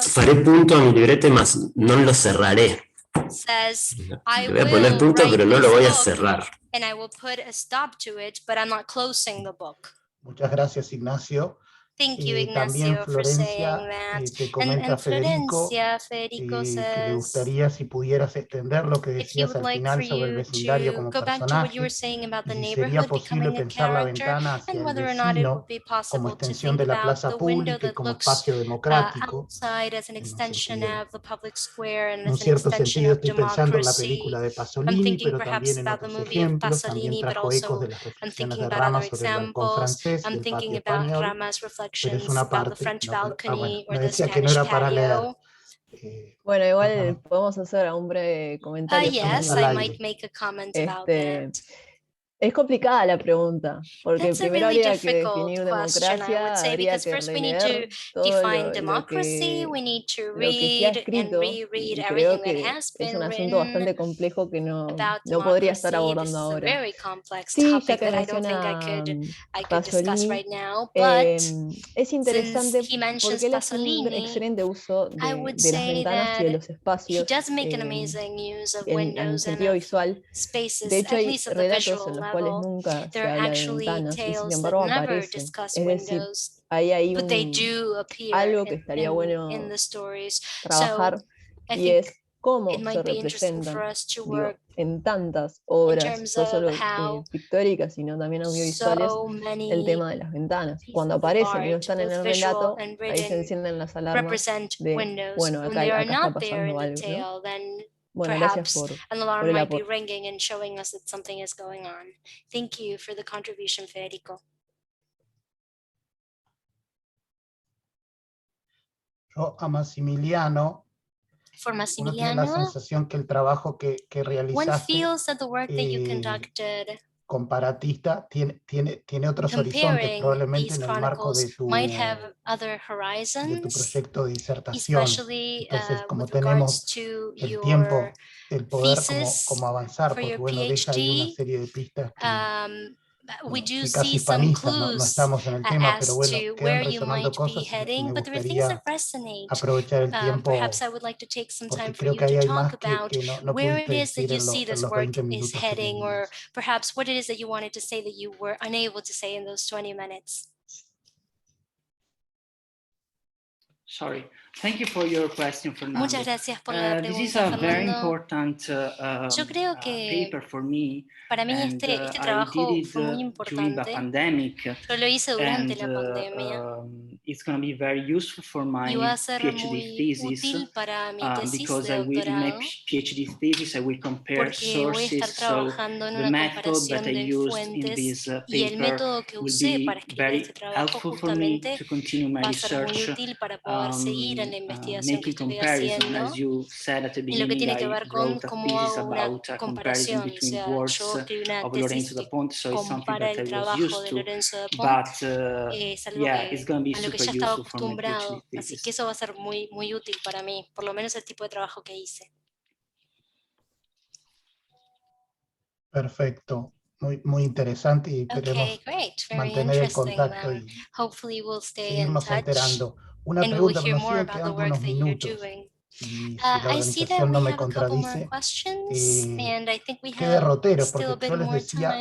faré punto a mi librete, mas no lo cerraré. Le voy a poner punto, pero no lo voy a cerrar. Muchas gracias, Ignacio. Thank you, también Ignacio, for saying Florencia that. te comenta And Federico Federico que le says, gustaría si pudieras extender lo que if you decías would al like final for sobre el you vecindario to como go back to what you were personaje saying about y the si sería neighborhood posible becoming a pensar la character, ventana hacia and el whether or not it would vecino be como possible to extensión think de la about plaza the window pública y that como looks espacio democrático. outside as an En un extension sentido, of the public square and en un as an cierto extension sentido of estoy pensando en la democracy. película de I'm Pasolini, thinking pero perhaps también en about the otros movie of ejemplos, también Pasolini, but trajo ecos also de las I'm reflexiones thinking de about Rama other sobre el balcón examples. francés y I'm el thinking patio about español, Rama's pero es reflections una about the parte, French bueno, balcony or me the decía que no Spanish era para leer. patio. Bueno, igual podemos hacer un breve comentario. Yes, I might make a comment about that. Es complicada la pregunta, porque That's primero a really habría que difficult definir question, I would democracia, say, habría because que first we need to releer todo define democracy, we need to lo que se ha read and escrito, reread y everything creo that que has es been un asunto written bastante complejo que no about podría estar democracy. This abordando is a ahora. very complex Sí, ya topic que that I don't think I could discuss Pasolini, right now, but es interesante since he mentions porque él hace un Pasolini, excelente uso I would de las say ventanas y de that los he espacios does make an amazing use of en windows and sentido of visual. spaces, De hecho, at hay least at the relatos visual en los cuales level. nunca se There are habla de actually ventanas y sin tales that embargo never aparecen. discuss Es decir, windows, ahí hay but they do appear algo que estaría in bueno the stories. trabajar, So I y think es cómo it se might be interesting for representan us to work en tantas in obras, terms no of solo how pictóricas, sino también audiovisuales, so el many tema de las ventanas. pieces Cuando of aparecen y no art, están en both el visual relato, and ahí se written, encienden las alarmas represent de, windows. bueno, When acá they are está not there pasando in the algo, ¿no? tale, then Bueno, gracias perhaps por an alarm el might be aporte. ringing and showing us that something is going on. Thank you for the contribution, Federico. Yo a Massimiliano, uno tiene la sensación que el trabajo que realizaste comparatista tiene otros horizontes, probablemente en el marco de tu proyecto de disertación. Entonces, como tenemos el tiempo, el poder como avanzar, porque bueno, deja ahí una serie de pistas que casi hispanizan, no estamos en el tema, pero bueno, quedan resonando cosas y me gustaría aprovechar el tiempo, porque creo que ahí hay más que no pudiste decir en los 20 minutos que tenías. Perhaps what it is that you wanted to say that you were unable to say in those 20 minutes. Sorry. Thank you for your question, Fernando. Muchas gracias por la pregunta, This is a very Fernando. important Yo creo que paper for me. Para mí este trabajo fue muy importante. Yo lo hice durante la pandemia. It's going to be very useful for my y va a ser PhD muy thesis útil para mi tesis because de in my doctorado. PhD thesis I will compare Porque voy a estar sources. trabajando en The una method comparación that I de used in fuentes this y el paper método que will usé be para escribir este very trabajo helpful for me justamente to continue my va a ser muy research. útil para poder seguir en la investigación que Making estoy comparison, haciendo. as you said at the En lo que beginning, tiene que I ver con wrote a cómo thesis hago una about a comparison comparación, o between sea, works yo escribí una of tesis Lorenzo da que Ponte, so it's something compara that I el was trabajo used de to, Lorenzo da Ponte, but es algo yeah, it's going to be a lo que super ya estaba useful for my PhD acostumbrado, así thesis. que eso va a ser muy, muy útil para mí, por lo menos el tipo de trabajo que hice. Perfecto, muy interesante y queremos mantener el contacto y seguirnos enterando. Una pregunta, pero nos siguen quedando unos minutos. Y si la organización no me contradice, ¿qué derroteros? Porque yo les decía,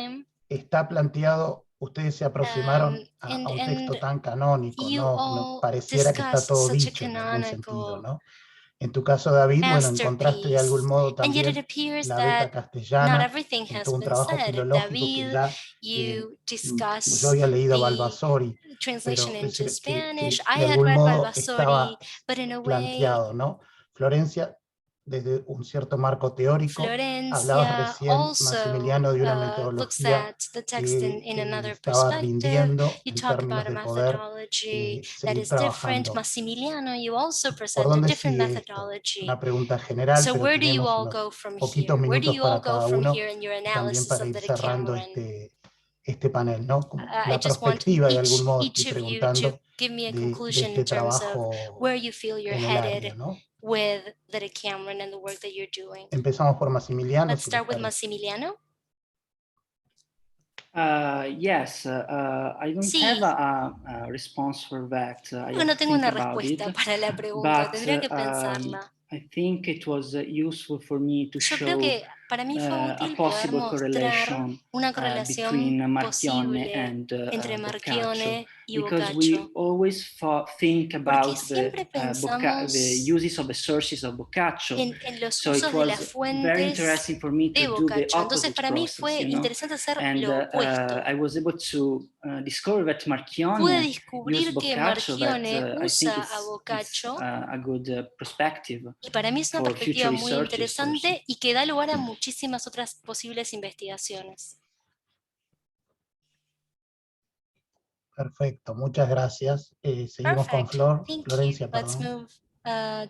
está planteado, ustedes se aproximaron a un texto tan canónico, no pareciera que está todo dicho en algún sentido, ¿no? En tu caso, David, bueno, encontraste de algún modo también la beta castellana, en todo un trabajo filológico que ya yo había leído a Valvasori, pero es decir, que de algún modo estaba planteado, ¿no? Florencia, desde un cierto marco teórico, hablabas recién, Massimiliano, de una metodología que estaba rindiendo en términos de poder seguir trabajando. ¿Por dónde sigue esto? Una pregunta general, pero tenemos unos poquitos minutos para cada uno, también para ir cerrando este panel, ¿no? Como la perspectiva, de algún modo, estoy preguntando, de este trabajo en el área, ¿no? With the Decameron and the work that you're doing. Empezamos por Massimiliano. Let's start with Massimiliano. Yes, I don't have a response for that. No tengo una respuesta para la pregunta, tendría que pensarla. I think it was useful for me to show Para mí fue útil poder mostrar una correlación posible entre Marchionne y Boccaccio, porque siempre pensamos en los usos de las fuentes de Boccaccio. Entonces para mí fue interesante hacer lo opuesto. Pude descubrir que Marchionne usa a Boccaccio, y para mí es una perspectiva muy interesante y que da lugar a muchísimas otras posibles investigaciones. Perfecto, muchas gracias. Seguimos con Florencia. Let's move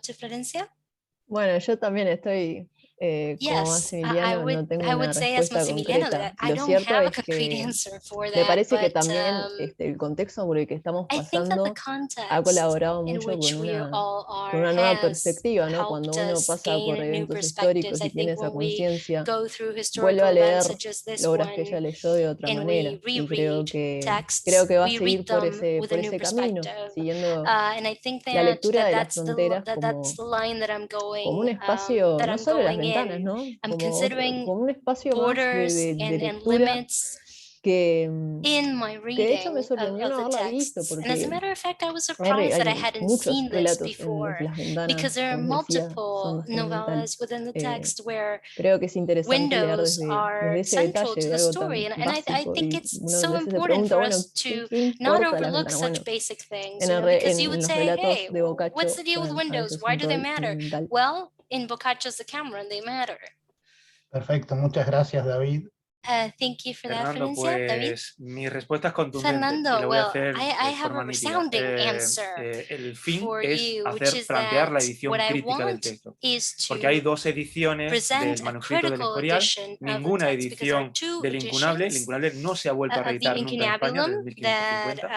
to Florencia. Bueno, yo también estoy como Massimiliano, no tengo una respuesta concreta. Lo cierto es que me parece que también el contexto por el que estamos pasando ha colaborado mucho con una nueva perspectiva, ¿no? Cuando uno pasa por eventos históricos y tiene esa conciencia, vuelve a leer obras que ella leyó de otra manera. Y creo que va a seguir por ese camino, siguiendo la lectura de las fronteras como un espacio, no solo las ventanas, ¿no? Como un espacio más de lectura que de hecho me sorprendió no haberla visto, porque hay muchos relatos en las ventanas, como decía, son fundamentales. Creo que es interesante leer desde ese detalle de algo tan básico, y uno a veces se pregunta, bueno, ¿qué importa las ventanas? Bueno, en los relatos de Boccaccio son a veces fundamental. In Boccaccio's The Cameron, they matter. Perfecto, muchas gracias, David. Thank you for that, Fernando, Florencia. pues David? mi respuesta es contundente. Fernando, y lo voy a well, hacer I have a resounding answer el fin for es you, which hacer is plantear la that edición what I crítica del want texto. is to Porque hay dos ediciones present del a manuscrito del critical Escorial, edition of the ninguna text, because there are edición two del Incunable. El editions Incunable no se ha vuelto a of the reeditar nunca en España desde Incunabulum that 1550.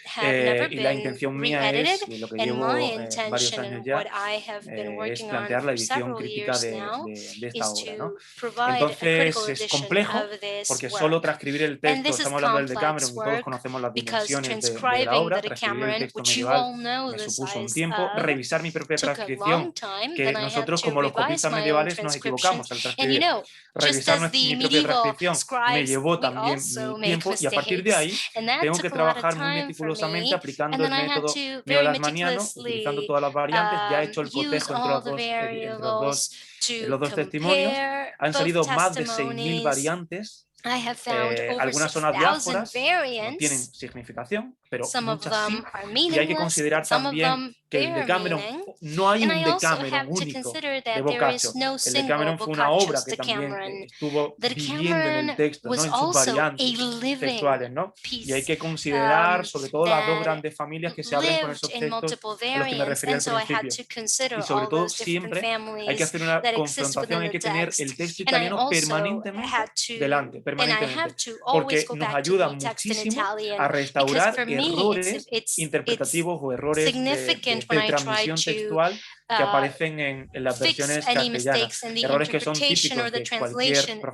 have never Y la been intención mía re-edited, es, y lo que and llevo my varios intention años and ya, what I have been es working on plantear la for edición several crítica years de now esta is obra, ¿no? to provide a critical Entonces es edition complejo, of this porque solo work. transcribir el And texto, this is estamos hablando del complex Decameron y todos work conocemos las because dimensiones de la transcribing obra. the Transcribir el Decameron, texto which you medieval all know me the supuso un size tiempo. of, Revisar mi propia took a transcripción, long time, que then I had nosotros to como los revise copistas my own medievales nos transcription. equivocamos al And you transcribir. know, just Revisar as the mi propia medieval transcripción me scribes, llevó we también also mi make tiempo, y a partir de mistakes, ahí and that tengo que took a lot of trabajar muy time for meticulosamente me, aplicando and then el I had método to very neolasmaniano, utilizando meticulously todas las variantes. Ya he hecho el use cotejo entre all the entre variables to los dos testimonios. compare Han both salido más de 6.000 testimonies. variantes. I have found over Algunas son 6,000 adiáforas, no tienen variants. significación, pero Some of muchas sí. them are Y hay que meaningless, considerar some of también them que el bear Decameron, meaning. no hay And un I also Decameron have to único consider de that there Boccaccio. is no El single Decameron fue una obra Boccaccios que también Decameron. estuvo The viviendo en el Decameron texto, ¿no? was En sus also a variantes living textuales, ¿no? Y hay piece que considerar sobre todo las dos that grandes familias que se abren con lived esos in textos multiple a los que me variants, refería and al so I had principio. to consider Y sobre all todo those different siempre hay que families hacer una that exist confrontación, hay within que the tener text. el texto And I italiano also permanentemente had to, delante, and I permanentemente, have to always porque go nos back to ayuda the text in muchísimo Italian, a because restaurar for me errores it's interpretativos o errores significant de when I try transmisión to textual que aparecen en las fix versiones any castellanas, mistakes in the errores que son interpretation or típicos the de cualquier translation of the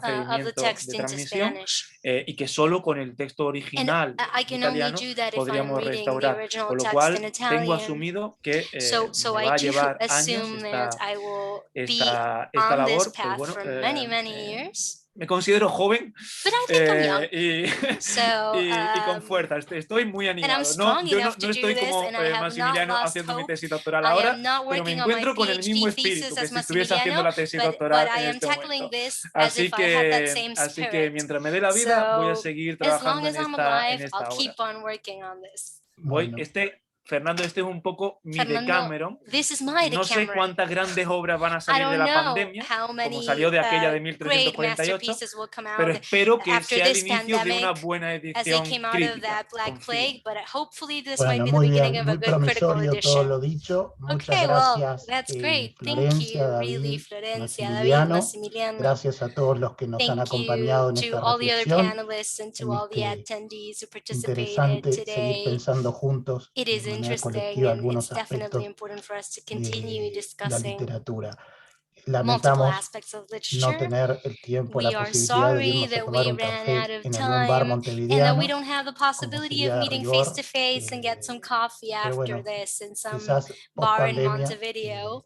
procedimiento text de into transmisión Spanish. Y que solo con el texto And original I can only italiano do that if I'm podríamos reading the restaurar, original con lo text cual in tengo Italian. asumido que So me I va a do llevar años assume that I will be esta on this labor, pero path bueno, for many years. me considero joven But I think I'm young. y con fuerza, estoy muy And I'm animado. strong Yo enough to no do estoy this, como and I have not Massimiliano lost haciendo mi hope. tesis doctoral I ahora, am not pero me working on my encuentro con el mismo PhD espíritu thesis que as si estuviese haciendo Massimiliano, la tesis but doctoral I en am este tackling momento. this as if I had that same Así que spirit. mientras me dé la vida voy a So seguir as long trabajando as I'm en alive, esta I'll obra. keep on working on this. Bueno. Fernando, este es un poco mi Fernando, Decameron. this is my No sé Decameron. cuántas grandes obras van a I salir de don't la know pandemia, how many como salió de aquella de great 1348, masterpieces will come pero out espero que after sea el this inicio de una pandemic buena as they edición came out of crítica. that Black Confío. Plague, but hopefully this Bueno, might be the muy beginning bien, of a muy good critical promisorio todo edition. lo dicho. Muchas Okay, well, gracias, that's great. Thank Florencia, you, really, David, Florencia, David, Massimiliano. Gracias a todos los que nos han Thank acompañado en you to esta all the other reflexión, panelists and to en all the este attendees who participated interesante seguir today. pensando juntos It de is manera interesting, colectiva and algunos it's definitely aspectos important for us to continue de la discussing literatura. multiple Lamentamos aspects of no literature. tener el tiempo, We la are posibilidad de sorry irnos a that tomar we un ran café out of en algún bar time and that we montevideano, don't have the como possibility of sería de meeting face rigor, to face and get some coffee pero after bueno, this in some quizás bar post in pandemia Montevideo.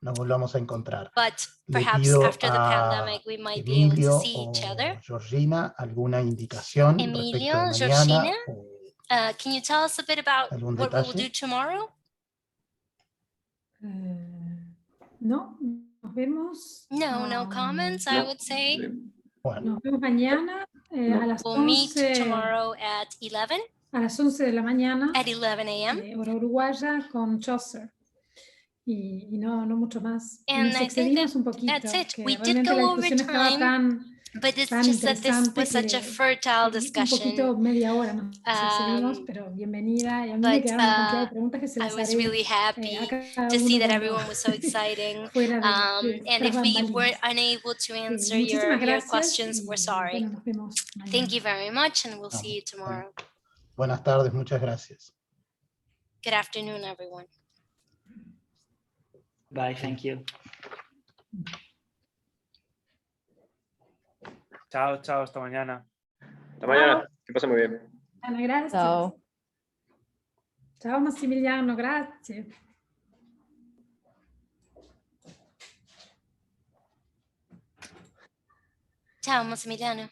nos volvamos a encontrar. But Le perhaps pido after the pandemic we might be able to see each other. Georgina, alguna indicación Emilio, respecto de mañana, Georgina, can you tell us a bit about what we will do tomorrow? No, nos vemos. No comments, I would say. Bueno. Nos vemos mañana a las 11. We'll meet tomorrow at 11. A las 11 de la mañana. At 11 a.m. Hora uruguaya con Chaucer. Y no mucho más. And nos I think un poquito, that's it. We did go over time, but it's just that this was such a fertile discussion. Un poquito media hora nos excedimos, pero bienvenida. Y a mí me quedaron una cantidad de preguntas que se las I was really happy to see that everyone was so exciting. And if we were unable to answer your questions, we're sorry. Bueno, thank you very much, and we'll see you tomorrow. Buenas tardes, muchas gracias. Good afternoon, everyone. Bye, thank you. Chao, hasta mañana. Hasta mañana, que pase muy bien. Ana, gracias. Chao. Chao, Massimiliano, grazie. Ciao, Massimiliano.